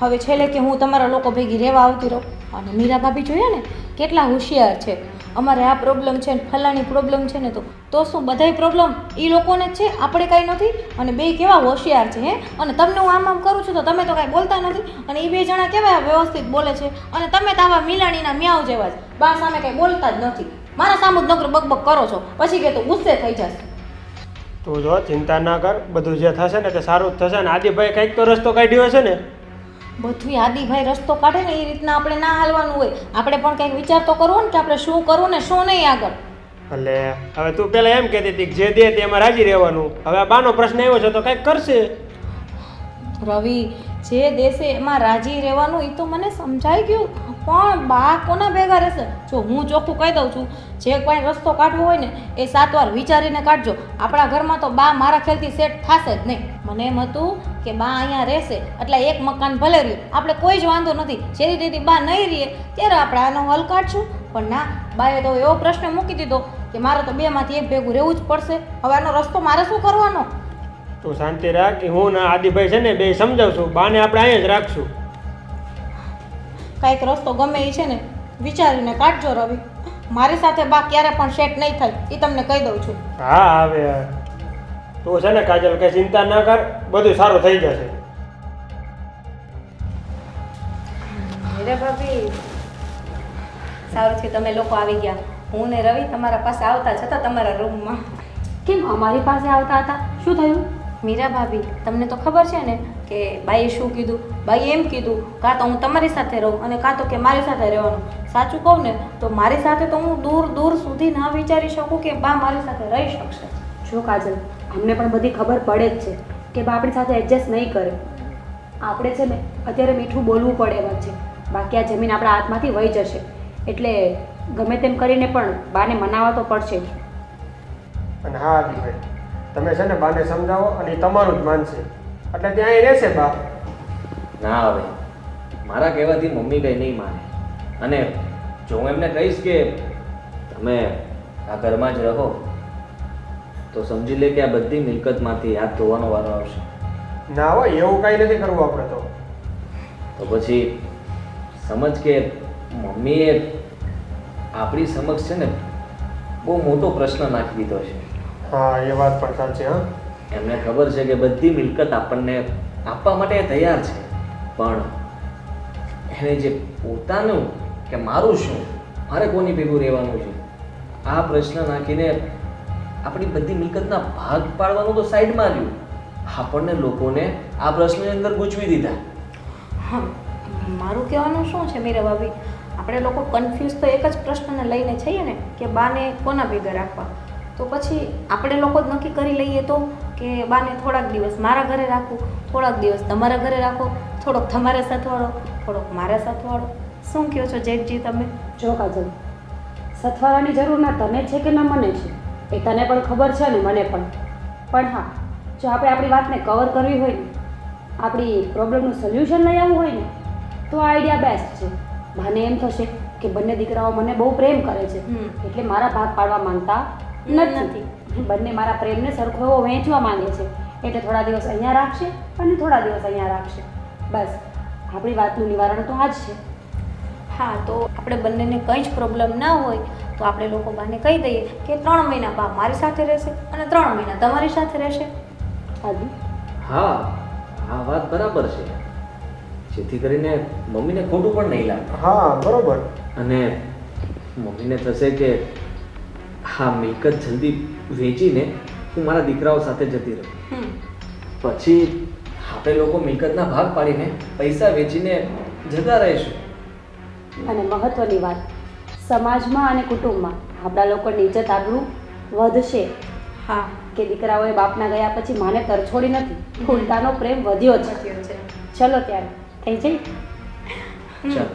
હવે? છેલ્લે કે હું તમારા લોકો ભેગી રહેવા આવતી રહું. અને મીરા ભાભી જોઈએ ને કેટલા હોશિયાર છે. અમારે આ પ્રોબ્લેમ છે ને ફલાણી પ્રોબ્લેમ છે ને તો શું બધાય પ્રોબ્લેમ એ લોકોને જ છે, આપણે કાંઈ નથી. અને બે કેવા હોશિયાર છે હે. અને તમને હું આમ કરું છું તો તમે તો કાંઈ બોલતા નથી. અને એ બે જણા કેવા વ્યવસ્થિત બોલે છે. અને તમે તો આવા મિલાણીના મ્યાઉ જેવા જ બા સામે કાંઈ બોલતા જ નથી. મારા સામુ જ નકરું બકબક કરો છો, પછી કે તું ગુસ્સે થઈ જશે. તું જો ચિંતા ના કર, બધું જે થશે ને તે સારું જ થશે. ને આદિભાઈ કંઈક તો રસ્તો કાઢ્યો હશે ને. બધું આદિભાઈ રસ્તો કાઢે ને એ રીતના આપણે ના હાલવાનું હોય. આપણે પણ કંઈક વિચાર તો કરવો ને કે આપણે શું કરવું ને શું નહીં આગળ. એટલે હવે તું પેલા એમ કહેતી હતી કે જે દે તેમાં રાજી રહેવાનું. હવે આ બાનો પ્રશ્ન આવ્યો છે તો કંઈક કરશે. રવિ, જે દેશે એમાં રાજી રહેવાનું એ તો મને સમજાઈ ગયું, પણ બા કોના ભેગા રહેશે? જો હું ચોખ્ખું કહી દઉં છું, જે કોઈ રસ્તો કાઢવો હોય ને એ 7 વાર વિચારીને કાઢજો. આપણા ઘરમાં તો બા મારા ખ્યાલથી સેટ થશે જ નહીં. મને એમ હતું કે બા અહીંયા રહેશે એટલે એક મકાન ભલે રહ્યું, આપણે કોઈ જ વાંધો નથી. જેવી રીતે બા નહીં રહીએ ત્યારે આપણે આનો હલ કાઢશું. પણ ના, બાએ તો એવો પ્રશ્ન મૂકી દીધો કે મારે તો બેમાંથી એક ભેગું રહેવું જ પડશે. હવે આનો રસ્તો મારે શું કરવાનો? તું શાંતિ રાખ, કે હું ને આદિભાઈ છે ને બે સમજાવશું. બાને આપણે અહીંયા જ રાખશું. કાંઈક રસ્તો ગમે એ છે ને વિચારીને કાઢજો રવિ. મારી સાથે બા ક્યારે પણ સેટ નહીં થાય એ તમને કહી દઉં છું. હા હવે તું છે ને કાજલ કઈ ચિંતા ના કર, બધું સારું થઈ જશે. મીરા ભાભી, સારું છે તમે લોકો આવી ગયા. હું ને રવિ તમારા પાસે આવતા જ હતા તમારા રૂમમાં. કેમ અમારી પાસે આવતા હતા? શું થયું? મીરા ભાભી, તમને તો ખબર છે ને કે બાઈએ શું કીધું. બાઈએ એમ કીધું કાં તો હું તમારી સાથે રહું અને કાં તો કે મારી સાથે રહેવાનું. સાચું કહું ને તો મારી સાથે તો હું દૂર દૂર સુધી ના વિચારી શકું કે બા મારી સાથે રહી શકશે. જો કાજલ, અમને પણ બધી ખબર પડે જ છે કે બા આપણી સાથે એડજસ્ટ નહીં કરે. આપણે છે ને અત્યારે મીઠું બોલવું પડે એમ છે. બાકી આ જમીન આપણા હાથમાંથી વહી જશે. એટલે ગમે તેમ કરીને પણ બાને મનાવવા તો પડશે જ. અને હા આદિભાઈ, તમે છે ને બાને સમજાવો અને એ તમારું જ માનશે એટલે ત્યાં અહીં રહેશે બા. ના હવે મારા કહેવાથી મમ્મી કંઈ નહીં માને. અને જો હું એમને કહીશ કે તમે આ ઘરમાં જ રહો તો સમજી લે કે આ બધી મિલકતમાંથી હાથ ધોવાનો વારો આવશે. ના હોય એવું કાંઈ નથી કરવું આપણે તો. તો પછી સમજ કે મમ્મીએ આપણી સમક્ષ છે ને બહુ મોટો પ્રશ્ન નાખી દીધો છે. હા એ વાત પણ સાચી. હા, એમને ખબર છે કે બધી મિલકત આપણને આપવા માટે તૈયાર છે, પણ એને જે પોતાનું કે મારું શું, મારે કોની ભેગું રહેવાનું છે, આ પ્રશ્ન નાખીને આપણી બધી મિલકતના ભાગ પાડવાનું તો સાઈડમાં રહ્યું. આપણને લોકોને આ પ્રશ્નની અંદર ગૂંચવી દીધા. હા, મારું કહેવાનું શું છે મીરા ભાભી, આપણે લોકો કન્ફ્યુઝ તો એક જ પ્રશ્નને લઈને છીએ ને કે બાને કોના ભેગા રાખવા. તો પછી આપણે લોકો જ નક્કી કરી લઈએ તો કે બાને થોડાક દિવસ મારા ઘરે રાખું, થોડાક દિવસ તમારા ઘરે રાખો, થોડોક તમારે સાથવાળો, થોડોક મારા સાથવાળો. શું કહો છો જેઠજી તમે? જો કાજલ, સથવારાની જરૂર ના તને છે કે ના મને છે એ તને પણ ખબર છે ને મને પણ. પણ હા, જો આપણે આપણી વાતને કવર કરવી હોય ને, આપણી પ્રોબ્લેમનું સોલ્યુશન લઈ આવવું હોય ને તો આ આઈડિયા બેસ્ટ છે. મને એમ થશે કે બંને દીકરાઓ મને બહુ પ્રેમ કરે છે એટલે મારા ભાગ પાડવા માંગતા નથી. બંને મારા પ્રેમને સરખો એવો વહેંચવા માંગે છે એટલે થોડા દિવસ અહીંયા રાખશે અને થોડા દિવસ અહીંયા રાખશે. બસ આપણી વાતનું નિવારણ તો આ જ છે. હા, તો આપણે બંનેને કંઈ જ પ્રોબ્લેમ ના હોય તો આપણે લોકો બાને કહી દઈએ કે 3 મહિના બા મારી સાથે રહેશે અને 3 મહિના તમારી સાથે રહેશે. આદિ, હા, આ વાત બરાબર છે, જેથી કરીને મમ્મીને ખોટું પણ નહીં લાગે. હા બરોબર. અને મમ્મીને થશે કે હા મિલકત જલ્દી વેચીને હું મારા દીકરાઓ સાથે જતી રહું. પછી આપણે લોકો મિલકતના ભાગ પાડીને પૈસા વેચીને જતા રહીશું. અને મહત્વની વાત, સમાજમાં અને કુટુંબમાં આપણા લોકોની ઇજ્જત આબરૂ વધશે. હા, કે દીકરાઓએ બાપના ગયા પછી માને તરછોડી નથી, ઉલટાનો પ્રેમ વધ્યો છે. ચલો ત્યારે થઈ જઈ. ચાલ.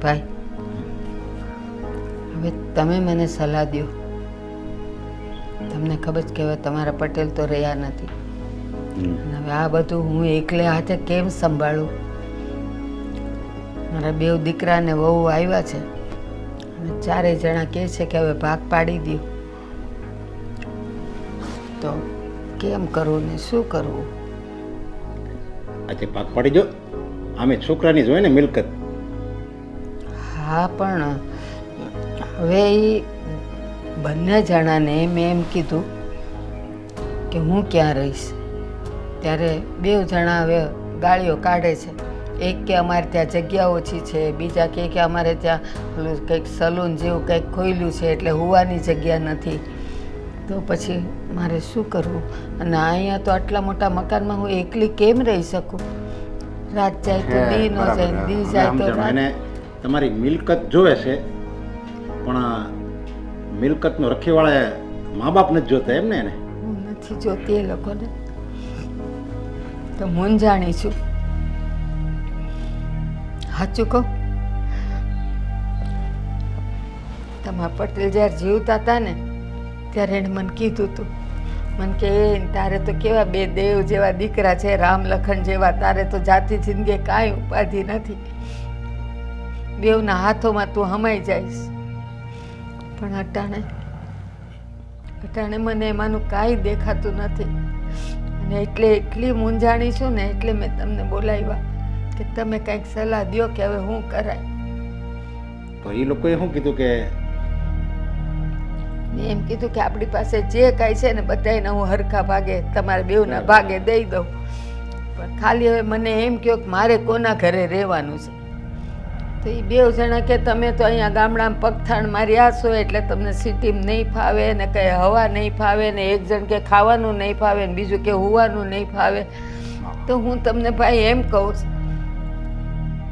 ભાઈ, હવે તમે મને સલાહ દો. તમને ખબર છે કે હવે તમારા પટેલ તો રહ્યા નથી. અને હવે આ બધું હું એકલે હાથે કેમ સંભાળું? મારા 2 દીકરા ને વહુ આવ્યા છે. અને ચારેય જણા કહે છે કે હવે ભાગ પાડી દો. તો કેમ કરવું ને શું કરવું? આજે ભાગ પાડી દો. આમે છોકરાની જ હોય ને મિલકત. હા, પણ હવે એ બંને જણાને મેં એમ કીધું કે હું ક્યાં રહીશ, ત્યારે બે જણા હવે ગાળીઓ કાઢે છે. એક કે અમારે ત્યાં જગ્યા ઓછી છે, બીજા કહે કે અમારે ત્યાં પેલું કંઈક સલૂન જેવું કંઈક ખોલ્યું છે એટલે હોવાની જગ્યા નથી. તો પછી મારે શું કરવું? અને અહીંયા તો આટલા મોટા મકાનમાં હું એકલી કેમ રહી શકું? રાત જાય તો દી ન જાય, દી જાય તો રાત. એને તમારી મિલકત જોવે છે, પણ મિલકતનો રખીવાળા મા બાપ નથી જોતા એમ ને એને? હું નથી જોતી એ લોકોને, તો મૂંઝાણી છું. સાચું કહું, તમારા પટેલ જ્યારે જીવતા હતા ને ત્યારે એણે મને કીધું હતું, મને કે તારે તો કેવા બે દેવ જેવા દીકરા છે, રામ લખન જેવા, તારે તો જાતિ જિંદગી કાંઈ ઉપાધિ નથી, બેવના હાથોમાં તું હમાઈ જઈશ. પણ અટાણે મને એમાંનું કાંઈ દેખાતું નથી, અને એટલે એટલી મૂંઝાણી છું ને, એટલે મેં તમને બોલાવ્યા કે તમે કંઈક સલાહ દો કે હવે શું કરાય. તો એ લોકોએ શું કીધું કે મેં એમ કીધું કે આપણી પાસે જે કાંઈ છે ને બધાને હું હરખા ભાગે તમારે બેવના ભાગે દઈ દઉં, પણ ખાલી હવે મને એમ કહો કે મારે કોના ઘરે રહેવાનું છે. તો એ બે જણા કે તમે તો અહીંયા ગામડામાં પગથાણ માર્યા છો એટલે તમને સિટીમાં નહીં ફાવે ને કંઈ હવા નહીં ફાવે ને, એક જણ કે ખાવાનું નહીં ફાવે ને બીજું કે હોવાનું નહીં ફાવે. તો હું તમને ભાઈ એમ કહું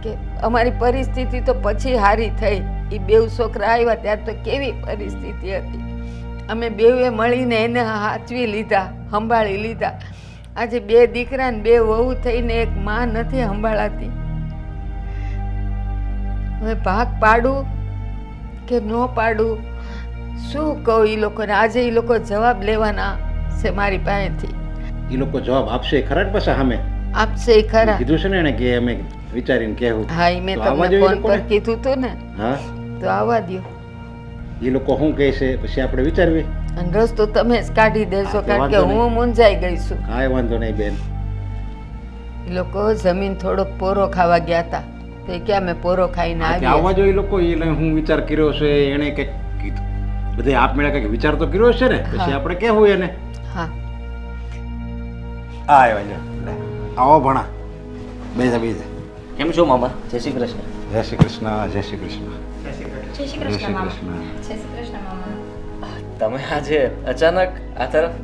કે અમારી પરિસ્થિતિ તો પછી સારી થઈ. એ બેવ છોકરા આવ્યા ત્યારે તો કેવી પરિસ્થિતિ હતી, અમે બેવે મળીને એને હાચવી લીધા, સંભાળી લીધા. આજે બે દીકરા ને બે વહુ થઈને એક માં નથી સંભાળાતી. હવે ભાગ પાડું કે ન પાડું, શું કહું એ લોકોને? આજે એ લોકો જવાબ લેવાના છે મારી પાસેથી. એ લોકો જવાબ આપશે ખરા જ પાછા સામે? આપશે એ ખરા. કીધું છે ને એને કે અમે વિચારીને કહેવું. હા, એ મેં તો આવવા તમને દો એ ફોન પર લોકોને. કીધું હતું ને, હા, તો આવવા દો. એ લોકો શું કહે છે પછી આપણે વિચારવી. અને રસ્તો તમે જ કાઢી દેશો, હા, તે કારણ કે વાંધો નહીં. હું મૂંઝાઈ ગઈ છું. કાંઈ વાંધો નહીં બેન. એ લોકો જમીન થોડોક પોરો ખાવા ગયા હતા, તો એ ક્યાં મેં પોરો ખાઈને હા, તે આવી. આવવા જો એ લોકો. એટલે હું વિચાર કર્યો છે, એને કંઈક કીધું. બધે આપમેળે કંઈક વિચાર તો કર્યો છે ને, પછી હા. આપણે કહેવું એને. હા, હા, આવ્યા લે. આવો ભણા. બેસા બેસા. કેમ છો મામા? જય શ્રી કૃષ્ણ. જય શ્રી કૃષ્ણ. જય શ્રી કૃષ્ણ. જય શ્રી જય શ્રી કૃષ્ણ. જય શ્રી કૃષ્ણ મામા. તમે આજે અચાનક આ તરફ?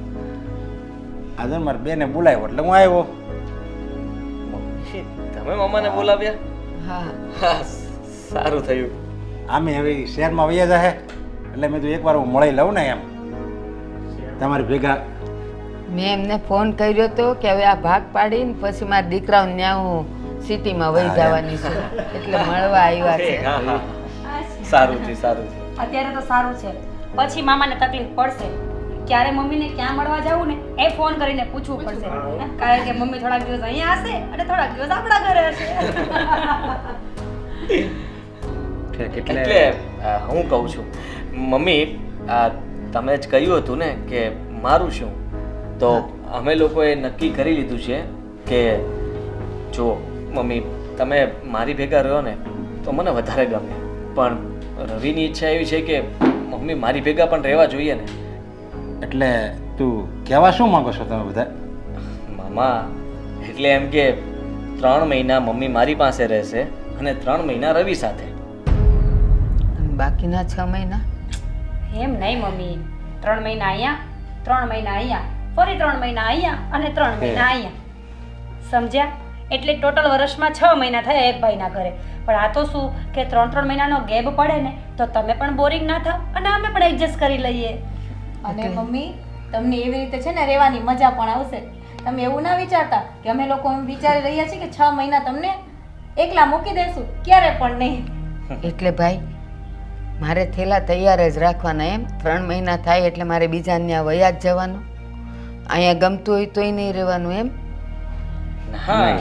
આજે મારા બેને બોલાવ્યો એટલે હું આવ્યો. મમ્મી, તમે મામાને બોલાવ્યા? હા. હા, સારું થયું. આમે હવે શહેરમાં વયા જાય એટલે મેં તો એકવાર હું મળી લઉં ને એમ તમારી ભેગા. મેં એમને ફોન કર્યો હતો કે હવે આ ભાગ પાડીને પછી મારા દીકરાઓને ત્યાં હું સિટીમાં વહી હા, જવાની છું, એટલે મળવા આવ્યા છે. હા હા, સારું થયું, સારું થયું. અત્યારે તો સારું છે, પછી મામાને તકલીફ પડશે. ક્યારે મમ્મીને ક્યાં મળવા જવું ને એ ફોન કરીને પૂછવું પડશે, કારણ કે મમ્મી થોડાક દિવસ અહીંયા હશે અને થોડાક દિવસ આપણા ઘરે હશે. એટલે હું કહું છું મમ્મી, તમે જ કહ્યું હતું ને કે મારું શું, તો અમે લોકોએ નક્કી કરી લીધું છે કે જો મમ્મી તમે મારી ભેગા રહ્યો ને તો મને વધારે ગમે, પણ રવિની ઈચ્છા એવી છે કે મમ્મી મારી ભેગા પણ રહેવા જોઈએ ને. એટલે તું કહેવા શું માંગો છો તમે બધા? મામા એટલે એમ કે 3 મહિના મમ્મી મારી પાસે રહેશે અને 3 મહિના રવિ સાથે. અને બાકીના 6 મહિના એમ નહીં મમ્મી, 3 મહિના અહીંયા, 3 મહિના અહીંયા, ફરી 3 મહિના અહીંયા અને 3 મહિના અહીંયા, સમજ્યા? એટલે ટોટલ વર્ષમાં 6 મહિના થયા એક ભાઈના ઘરે. પણ આ તો શું કે 3-3 મહિનાનો ગેપ પડે ને તો તમે પણ બોરિંગ ના થાવ અને અમે પણ એડજસ્ટ કરી લઈએ. અને મમ્મી, તમને એવી રીતે છે ને રહેવાની મજા પણ આવશે. તમે એવું ના વિચારતા કે અમે લોકો એમ વિચારી રહ્યા છીએ કે 6 મહિના તમને એકલા મૂકી દેશું, ક્યારે પણ નહીં. એટલે ભાઈ મારે થેલા તૈયાર જ રાખવાના એમ? 3 મહિના થાય એટલે મારે બીજા ત્યાં વયા જ જવાનું? અહીંયા ગમતું હોય તોય નહીં રહેવાનું એમ? હા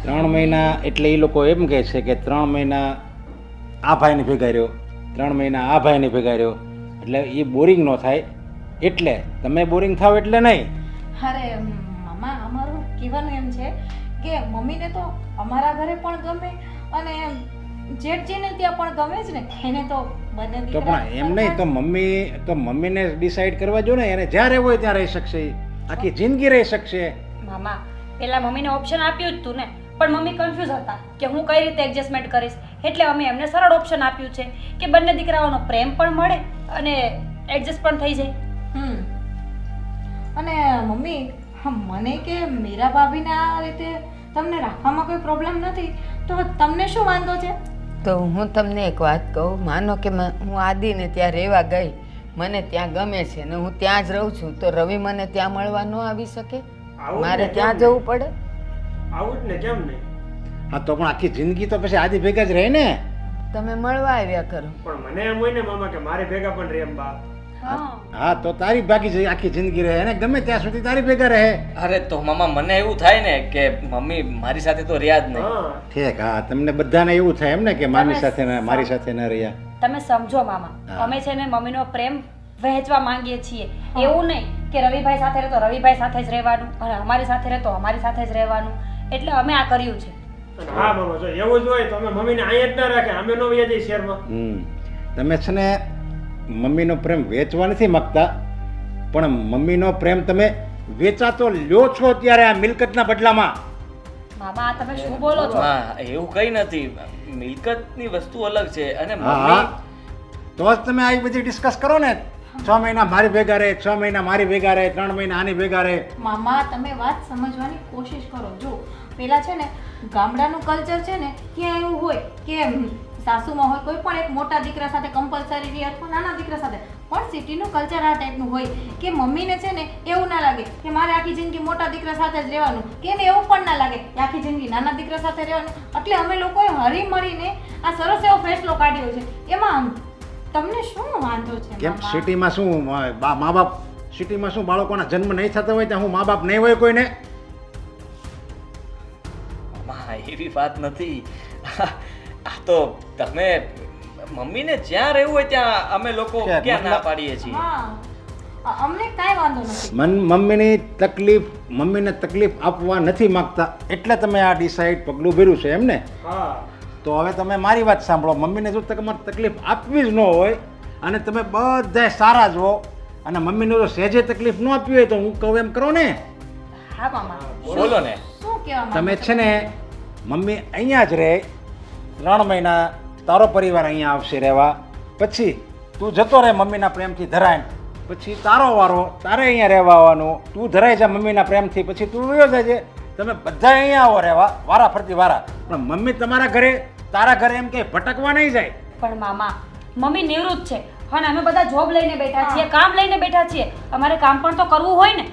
3 મહિના એટલે એ લોકો એમ કહે છે કે 3 મહિના આ ભાઈને ભેગા રહ્યો, 3 મહિના આ ભાઈને ભેગા રહ્યો, એટલે એ બોરિંગ ન થાય. એટલે તમે બોરિંગ થાવ એટલે નહીં. અરે મામા, અમારું કહેવાનું એમ છે કે મમ્મીને તો અમારા ઘરે પણ ગમે અને જેઠજીને ત્યાં પણ ગમે જ ને. એને તો બંને તો દીકરા પણ એમ નહીં, તો મમ્મીને ડિસાઈડ કરવા જો ને. એને જ્યારે હોય ત્યાં રહી શકશે, આખી જિંદગી રહી શકશે. મામા પેલા મમ્મીને ઓપ્શન આપ્યું જ તું ને, પણ મમ્મી કન્ફ્યુઝ હતા કે હું કઈ રીતે એડજસ્ટમેન્ટ કરીશ. એટલે અમે એમને સરળ ઓપ્શન આપ્યું છે કે બંને દીકરાઓનો પ્રેમ પણ મળે અને એડજસ્ટ પણ થઈ જાય. અને મમ્મી, મને કે મીરા ભાભીને આ રીતે તમને રાખવામાં કોઈ પ્રોબ્લેમ નથી, તો તમને શું વાંધો છે? તો હું તમને એક વાત કહું. માનો કે હું આદિને ત્યાં રહેવા ગઈ, મને ત્યાં ગમે છે ને હું ત્યાં જ રહું છું, તો રવિ મને ત્યાં મળવા ન આવી શકે? મારે ત્યાં જવું પડે? આવું જ ને, કેમ નહીં? હા તો પણ આખી જિંદગી તો પછી આદિ ભેગા જ રહે ને. તમે મળવા આવ્યા કરો. પણ મને એમ હોય ને મામા કે મારે ભેગા પણ રહે એમ બા. હા તો તારી ભાગી જઈ આખી જિંદગી રહે અને ગમે ત્યાં સુધી તારી ભેગા રહે. અરે તો મામા મને એવું થાય ને કે મમ્મી મારી સાથે તો રહ્યા જ નહીં. હા ઠીક. હા તમને બધાને એવું થાય એમ ને કે મારી સાથે ને મારી સાથે ન રહ્યા. તમે સમજો મામા, અમે છે ને મમ્મીનો પ્રેમ વહેંચવા માંગીએ છીએ. એવું નહીં કે રવિભાઈ સાથે રહે તો રવિભાઈ સાથે જ રહેવાનું અને અમારી સાથે રહે તો અમારી સાથે જ રહેવાનું. એટલે અમે આ કર્યું છે. અને હા મામા, જો એવું જ હોય તો અમે મમ્મીને અહીંયા જ ના રાખે, અમે નો વયા જઈએ શહેરમાં. તમે છે ને મમ્મીનો પ્રેમ વેચવા નથી માંગતા, પણ મમ્મીનો પ્રેમ તમે વેચાતો લ્યો છો ત્યારે આ મિલકતના બદલામાં. મામા આ તમે શું બોલો છો? હા એવું કઈ નથી, મિલકતની વસ્તુ અલગ છે અને હા મમ્મી તો જ તમે આવી બધી ડિસ્કસ કરો ને. 6 મહિના મારી ભેગા રહે, 6 મહિના મારી ભેગા રહે, 3 મહિના આની ભેગા રહે. મામા, તમે વાત સમજવાની કોશિશ કરો. જો પેલા છે ને ગામડાનું કલ્ચર છે ને, ત્યાં એવું હોય કે સાસુમાં હોય કોઈ પણ એક મોટા દીકરા સાથે કમ્પલસરી રહે અથવા નાના દીકરા સાથે. પણ સિટીનું કલ્ચર આ ટાઈપનું હોય કે મમ્મીને છે ને એવું ના લાગે કે મારે આખી જિંદગી મોટા દીકરા સાથે જ રહેવાનું, કે એને એવું પણ ના લાગે કે આખી જિંદગી નાના દીકરા સાથે રહેવાનું. એટલે અમે લોકોએ હળી મળીને આ સરસ એવો ફેસલો કાઢ્યો છે. એમાં તમને શું વાંધો છે? કેમ મામા? સિટીમાં શું મા બાપ, સિટીમાં શું બાળકોના જન્મ નહીં થતા હોય ત્યાં હું મા બાપ નહીં હોય કોઈને? મામા એવી વાત નથી. આ તો તમે મમ્મીને જ્યાં રહેવું હોય ત્યાં અમે લોકો ક્યાં? ક્યાં ના પાડીએ છીએ. હા, અમને કાંઈ વાંધો નથી. મમ્મીને તકલીફ આપવા નથી માંગતા એટલે તમે આ ડિસાઈડ પગલું ભર્યું છે એમ ને? હા તો હવે તમે મારી વાત સાંભળો. મમ્મીને જો તમારે તકલીફ આપવી જ ન હોય અને તમે બધાય સારા જ હો અને મમ્મીને જો સહેજે તકલીફ ન આપવી હોય તો હું કહું એમ કરો ને. હા મામા, બોલો ને. શું કહેવા માંગો તમે છો? છે ને મમ્મી અહીંયા જ રહે, 3 મહિના તારો પરિવાર અહીંયા આવશે રહેવા, પછી તું જતો રહે મમ્મીના પ્રેમથી ધરાય, પછી તારો વારો, તારે અહીંયા રહેવા આવવાનું. તું ધરાઈ જા મમ્મીના પ્રેમથી, પછી તું વયો જજે. તમે બધા અહીંયા આવો રહેવા, વારા ફરતી વારા. પણ મમ્મી તમારા ઘરે, તારા ઘરે એમ કે ભટકવા નહીં જાય. પણ મામા મમ્મી નિવૃત્ત છે અને અમે બધા જોબ લઈને બેઠા છીએ, કામ લઈને બેઠા છીએ. અમારે કામ પણ તો કરવું હોય ને.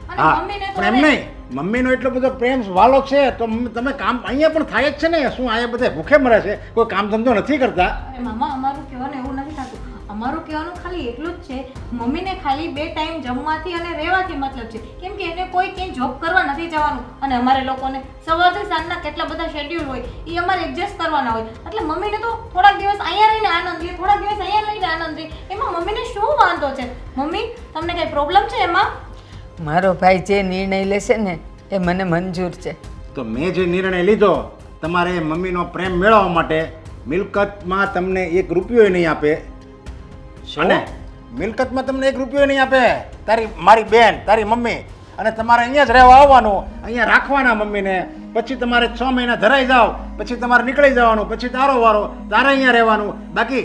અને હા મમ્મીને તો પણ એમ હવે- નહીં, મમ્મીનો એટલો બધો પ્રેમ વાલો છે તો તમે કામ અહીંયા પણ થાય જ છે ને. શું અહીંયા બધા ભૂખે મરે છે? કોઈ કામ ધંધો નથી કરતા? અરે મામા, અમારું કહેવાનું એવું નથી થતું. અમારું કહેવાનું ખાલી એટલું જ છે, મમ્મીને ખાલી 2 ટાઈમ જમવાથી અને રહેવાથી મતલબ છે. કેમ કે એને કોઈ ક્યાંય જોબ કરવા નથી જવાનું અને અમારે લોકોને સવારથી સાંજના કેટલા બધા શેડ્યુલ હોય એ અમારે એડજસ્ટ કરવાના હોય. એટલે મમ્મીને તો થોડાક દિવસ અહીંયા રહીને આનંદ લે, થોડાક દિવસ અહીંયા રહીને આનંદ લે. એમાં મમ્મીને શું વાંધો છે? મમ્મી, તમને કઈ પ્રોબ્લેમ છે એમાં? મારો ભાઈ જે નિર્ણય લેશે ને એ મને મંજૂર છે. તો મેં જે નિર્ણય લીધો, તમારે મમ્મીનો પ્રેમ મેળવવા માટે મિલકતમાં તમને 1 રૂપિયો નહીં આપે. અને મિલકતમાં તમને 1 રૂપિયો નહીં આપે. મારી બેન, તારી મમ્મી, અને તમારે અહીંયા જ રહેવા આવવાનું, અહીંયા રાખવાના મમ્મીને. પછી તમારે 6 મહિના ધરાઈ જાઓ, પછી તમારે નીકળી જવાનું, પછી તારો વારો, તારે અહીંયા રહેવાનું. બાકી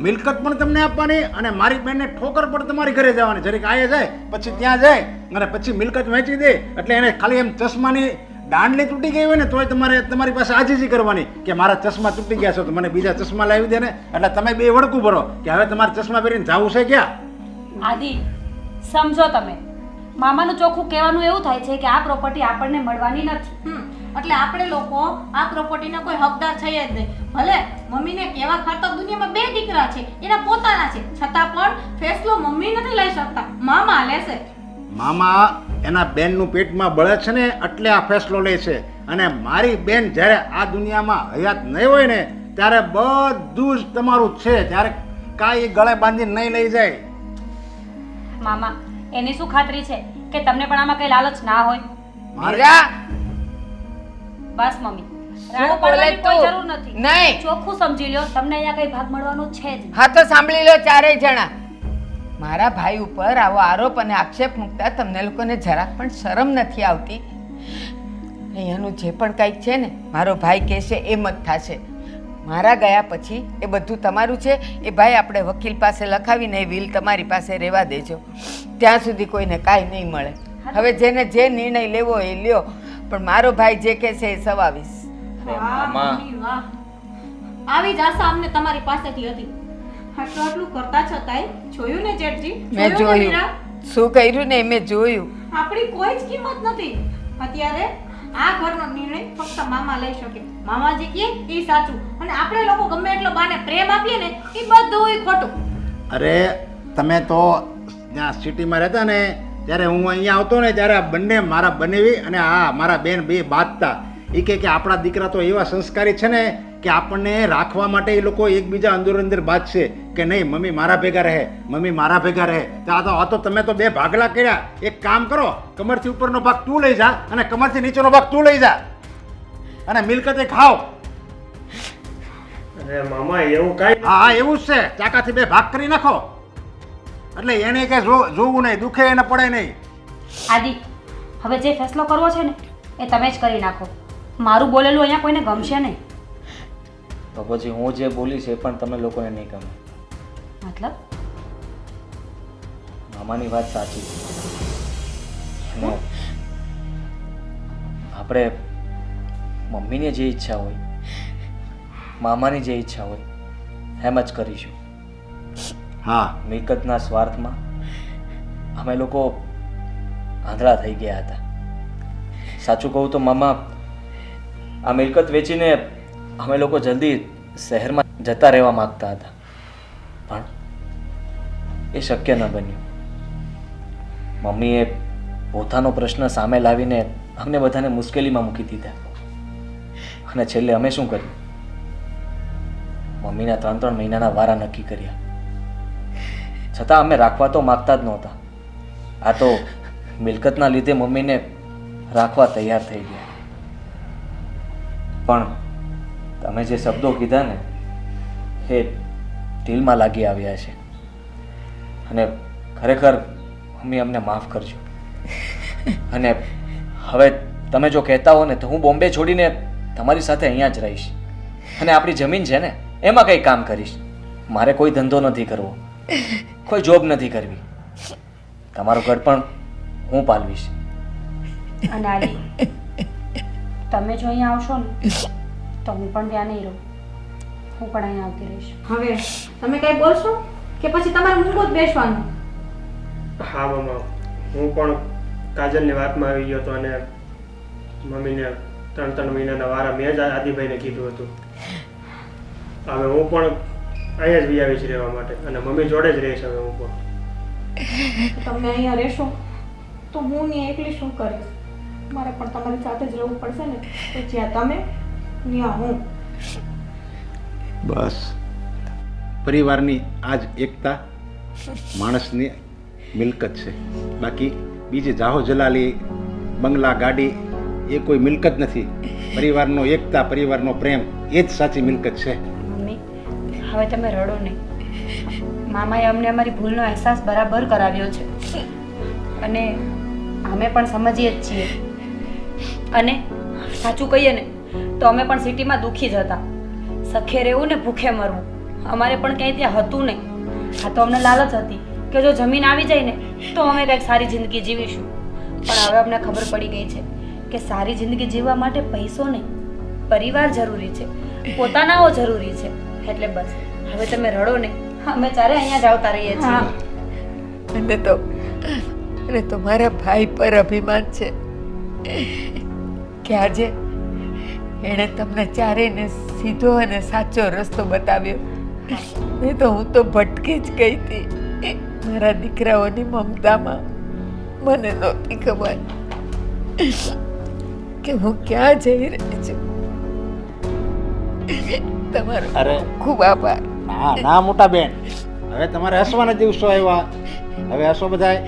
મિલકત પણ તમને આપવાની અને મારી બેનને ઠોકર પણ તમારી ઘરે જવાની. જરીક આયે જાય પછી ત્યાં જાય અને પછી મિલકત વહેંચી દે. એટલે એને ખાલી એમ ચશ્માની દાંડલી તૂટી ગઈ હોય ને તોય તમારી પાસે આજીજી કરવાની કે મારા ચશ્મા તૂટી ગયા છે તો મને બીજા ચશ્મા લાવી દે ને. એટલે તમે 2 વળકું ભરો કે હવે તમારે ચશ્મા પહેરીને જવું છે ક્યાં? આદિ સમજો તમે, મામાનું ચોખ્ખું કહેવાનું એવું થાય છે કે આ પ્રોપર્ટી આપણને મળવાની નથી. એટલે આપણે લોકો આ પ્રોપર્ટીના કોઈ હકદાર છીએ જ નહીં. ભલે મમ્મીને કેવા ખાતર દુનિયામાં 2 દીકરા છે, એના પોતાના છે, છતાં પણ ફેસલો મમ્મી નથી લઈ શકતા, મામા લેશે. મામા એના બેનનું પેટમાં બળે છે ને એટલે આ ફેસલો લે છે. અને મારી બેન જ્યારે આ દુનિયામાં હયાત નહીં હોય ને ત્યારે બધું જ તમારું જ છે, ત્યારે કાંઈ ગળે બાંધીને નહીં લઈ જાય. મામા એની શું ખાતરી છે કે તમને પણ આમાં કઈ લાલચ ના હોય? મીરા બસ મમ્મી, શું રાડો બોલે પાડવાની કોઈ તું? જરૂર નથી. નહીં. ચોખ્ખું સમજી લ્યો, તમને અહીંયા કઈ ભાગ મળવાનો છે જ નહીં. હા તો સાંભળી લો ચારેય જણા. મારા ભાઈ ઉપર આવો આરોપ અને આક્ષેપ મૂકતા તમને લોકોને જરાક પણ શરમ નથી આવતી? અહીંયાનું જે પણ કંઈક છે ને, મારો ભાઈ કહેશે એમ જ થશે. મારા ગયા પછી એ બધું તમારું છે. એ ભાઈ આપણે વકીલ પાસે લખાવીને એ વિલ તમારી પાસે રહેવા દેજો. ત્યાં સુધી કોઈને કાંઈ નહીં મળે. હવે જેને જે નિર્ણય લેવો એ લ્યો, પણ મારો ભાઈ જે કહેશે એ સવાવીશ. મામા. મમ્મી, વાહ. આવી જ આશા અમને તમારી પાસેથી હતી. આટલું કરતા છતાંય જોયું ને જેઠજી? મેં ને જોયું મીરા? શું કર્યું ને એ મેં જોયું. આપણી કોઈ જ કિંમત નથી. અત્યારે આ ઘરનો નિર્ણય ફક્ત મામા લઈ શકે. મામા જે કહે એ સાચું, અને આપણે લોકો ગમે એટલો બાને પ્રેમ આપીએ ને એ બધું ખોટું. અરે તમે તો ત્યાં સિટીમાં રહેતા ને, ત્યારે હું અહીંયા આવતો ને ત્યારે આ બંને મારા બનેવી અને આ મારા બેન બે બાંધતા. એ કે આપણા દીકરા તો એવા સંસ્કારી છે ને કે આપણને રાખવા માટે એ લોકો એકબીજા અંદર બાંધશે કે નહીં મમ્મી મારા ભેગા રહે, મમ્મી મારા ભેગા રહે. આ તો તમે તો બે ભાગલા કર્યા. એક કામ કરો, કમરથી ઉપરનો ભાગ તું લઈ જા અને કમરથી નીચેનો ભાગ તું લઈ જા અને મિલકતે ખાઓ. અરે મામા એવું કાંઈ હા હા એવું જ છે. ચાકાથી બે ભાગ કરી નાખો એટલે એને કઈ જોવું નહીં, દુખે એને પડે નહીં. આદિ, હવે જે ફેસલો કરવો છે ને એ તમે જ કરી નાખો. મારું બોલેલું અહીંયા કોઈને ગમશે નહીં. તો પછી હું જે બોલીશ એ પણ તમે લોકોને નહીં ગમે. મતલબ? મામાની વાત સાચી છે. અને આપણે મમ્મીની જે ઈચ્છા હોય, મામાની જે ઈચ્છા હોય એમ જ કરીશું. હા મિલકતના સ્વાર્થમાં અમે લોકો આંધળા થઈ ગયા હતા. સાચું કહું તો મામા, આ મિલકત વેચીને અમે લોકો જલ્દી શહેરમાં જતા રહેવા માગતા હતા, પણ એ શક્ય ન બન્યું. મમ્મીએ પોતાનો પ્રશ્ન સામે લાવીને અમને બધાને મુશ્કેલીમાં મૂકી દીધા. અને છેલ્લે અમે શું કર્યું? મમ્મીના 3 મહિનાના વારા નક્કી કર્યા. છતાં અમે રાખવા તો માગતા જ નહોતા. આ તો મિલકતના લીધે મમ્મીને રાખવા તૈયાર થઈ ગયા. પણ તમે જે શબ્દો કીધા ને એ દિલમાં લાગી આવ્યા છે. અને ખરેખર મમ્મી અમને માફ કરજો. અને હવે તમે જો કહેતા હો ને તો હું બોમ્બે છોડીને તમારી સાથે અહીંયા જ રહીશ. અને આપણી જમીન છે ને એમાં કંઈ કામ કરીશ. મારે કોઈ ધંધો નથી કરવો, કોઈ જોબ નથી કરવી. તમારું ઘર પણ હું પાલવીશ. અને આદિ, તમે જો અહીંયા આવશો ને તો હું પણ ત્યાં નહીં રહું. હું પણ અહીંયા આવતી રહીશ. હવે તમે કઈ બોલશો કે પછી તમારે મૂંગો જ બેસવાનું? હા મામા, હું પણ કાજલની વાતમાં આવી ગયો હતો અને મમ્મીને 3 મહિનાના વારા મેં જ આદિભાઈને કીધું હતું. હવે હું પણ અહીંયા જ બી આવીશ રહેવા માટે અને મમ્મી જોડે જ રહીશ. હવે હું પણ તમે અહીંયા રહેશો તો હું ને એકલી શું કરીશ? મારે પણ તમારી સાથે જ રહેવું પડશે ને. તો જ્યાં તમે ત્યાં હું. બસ પરિવારની આ જ એકતા માણસની મિલકત છે. બાકી બીજી જાહો જલાલી બંગલા ગાડી એ કોઈ મિલકત નથી. પરિવારનો એકતા, પરિવારનો પ્રેમ એ જ સાચી મિલકત છે. મમ્મી, હવે તમે રડો નહીં. મામાએ અમને અમારી ભૂલનો અહેસાસ બરાબર કરાવ્યો છે અને અમે પણ સમજીએ જ છીએ. અને સાચું કહીએ ને તો અમે પણ સિટીમાં દુઃખી જ હતા. સખે રહેવું ને ભૂખે મરવું અમારે પણ ક્યાંય ત્યાં હતું નહીં. આ તો અમને લાલચ હતી કે જો જમીન આવી જાય ને તો અમે કંઈક સારી જિંદગી જીવીશું. પણ હવે અમને ખબર પડી ગઈ છે કે સારી જિંદગી જીવવા માટે પૈસો નહીં, પરિવાર જરૂરી છે, પોતાનાઓ જરૂરી છે. એટલે બસ હવે તમે રડો નહીં, અમે ચારે અહીંયા જ આવતા રહીએ છીએ. અને તો મારા ભાઈ પર અભિમાન છે કે આજે એણે તમને ચારેયને સીધો અને સાચો રસ્તો બતાવ્યો. નહીં તો હું તો ભટકી જ ગઈ હતી. મારા દીકરાઓની મમતામાં મને નહોતી ખબર કે હું ક્યાં જઈ રહી છું. તમારો અરે ખૂબ આભાર. ના ના મોટા બેન, હવે તમારે હસવાના દિવસો આવ્યા, હવે હસો બધાય.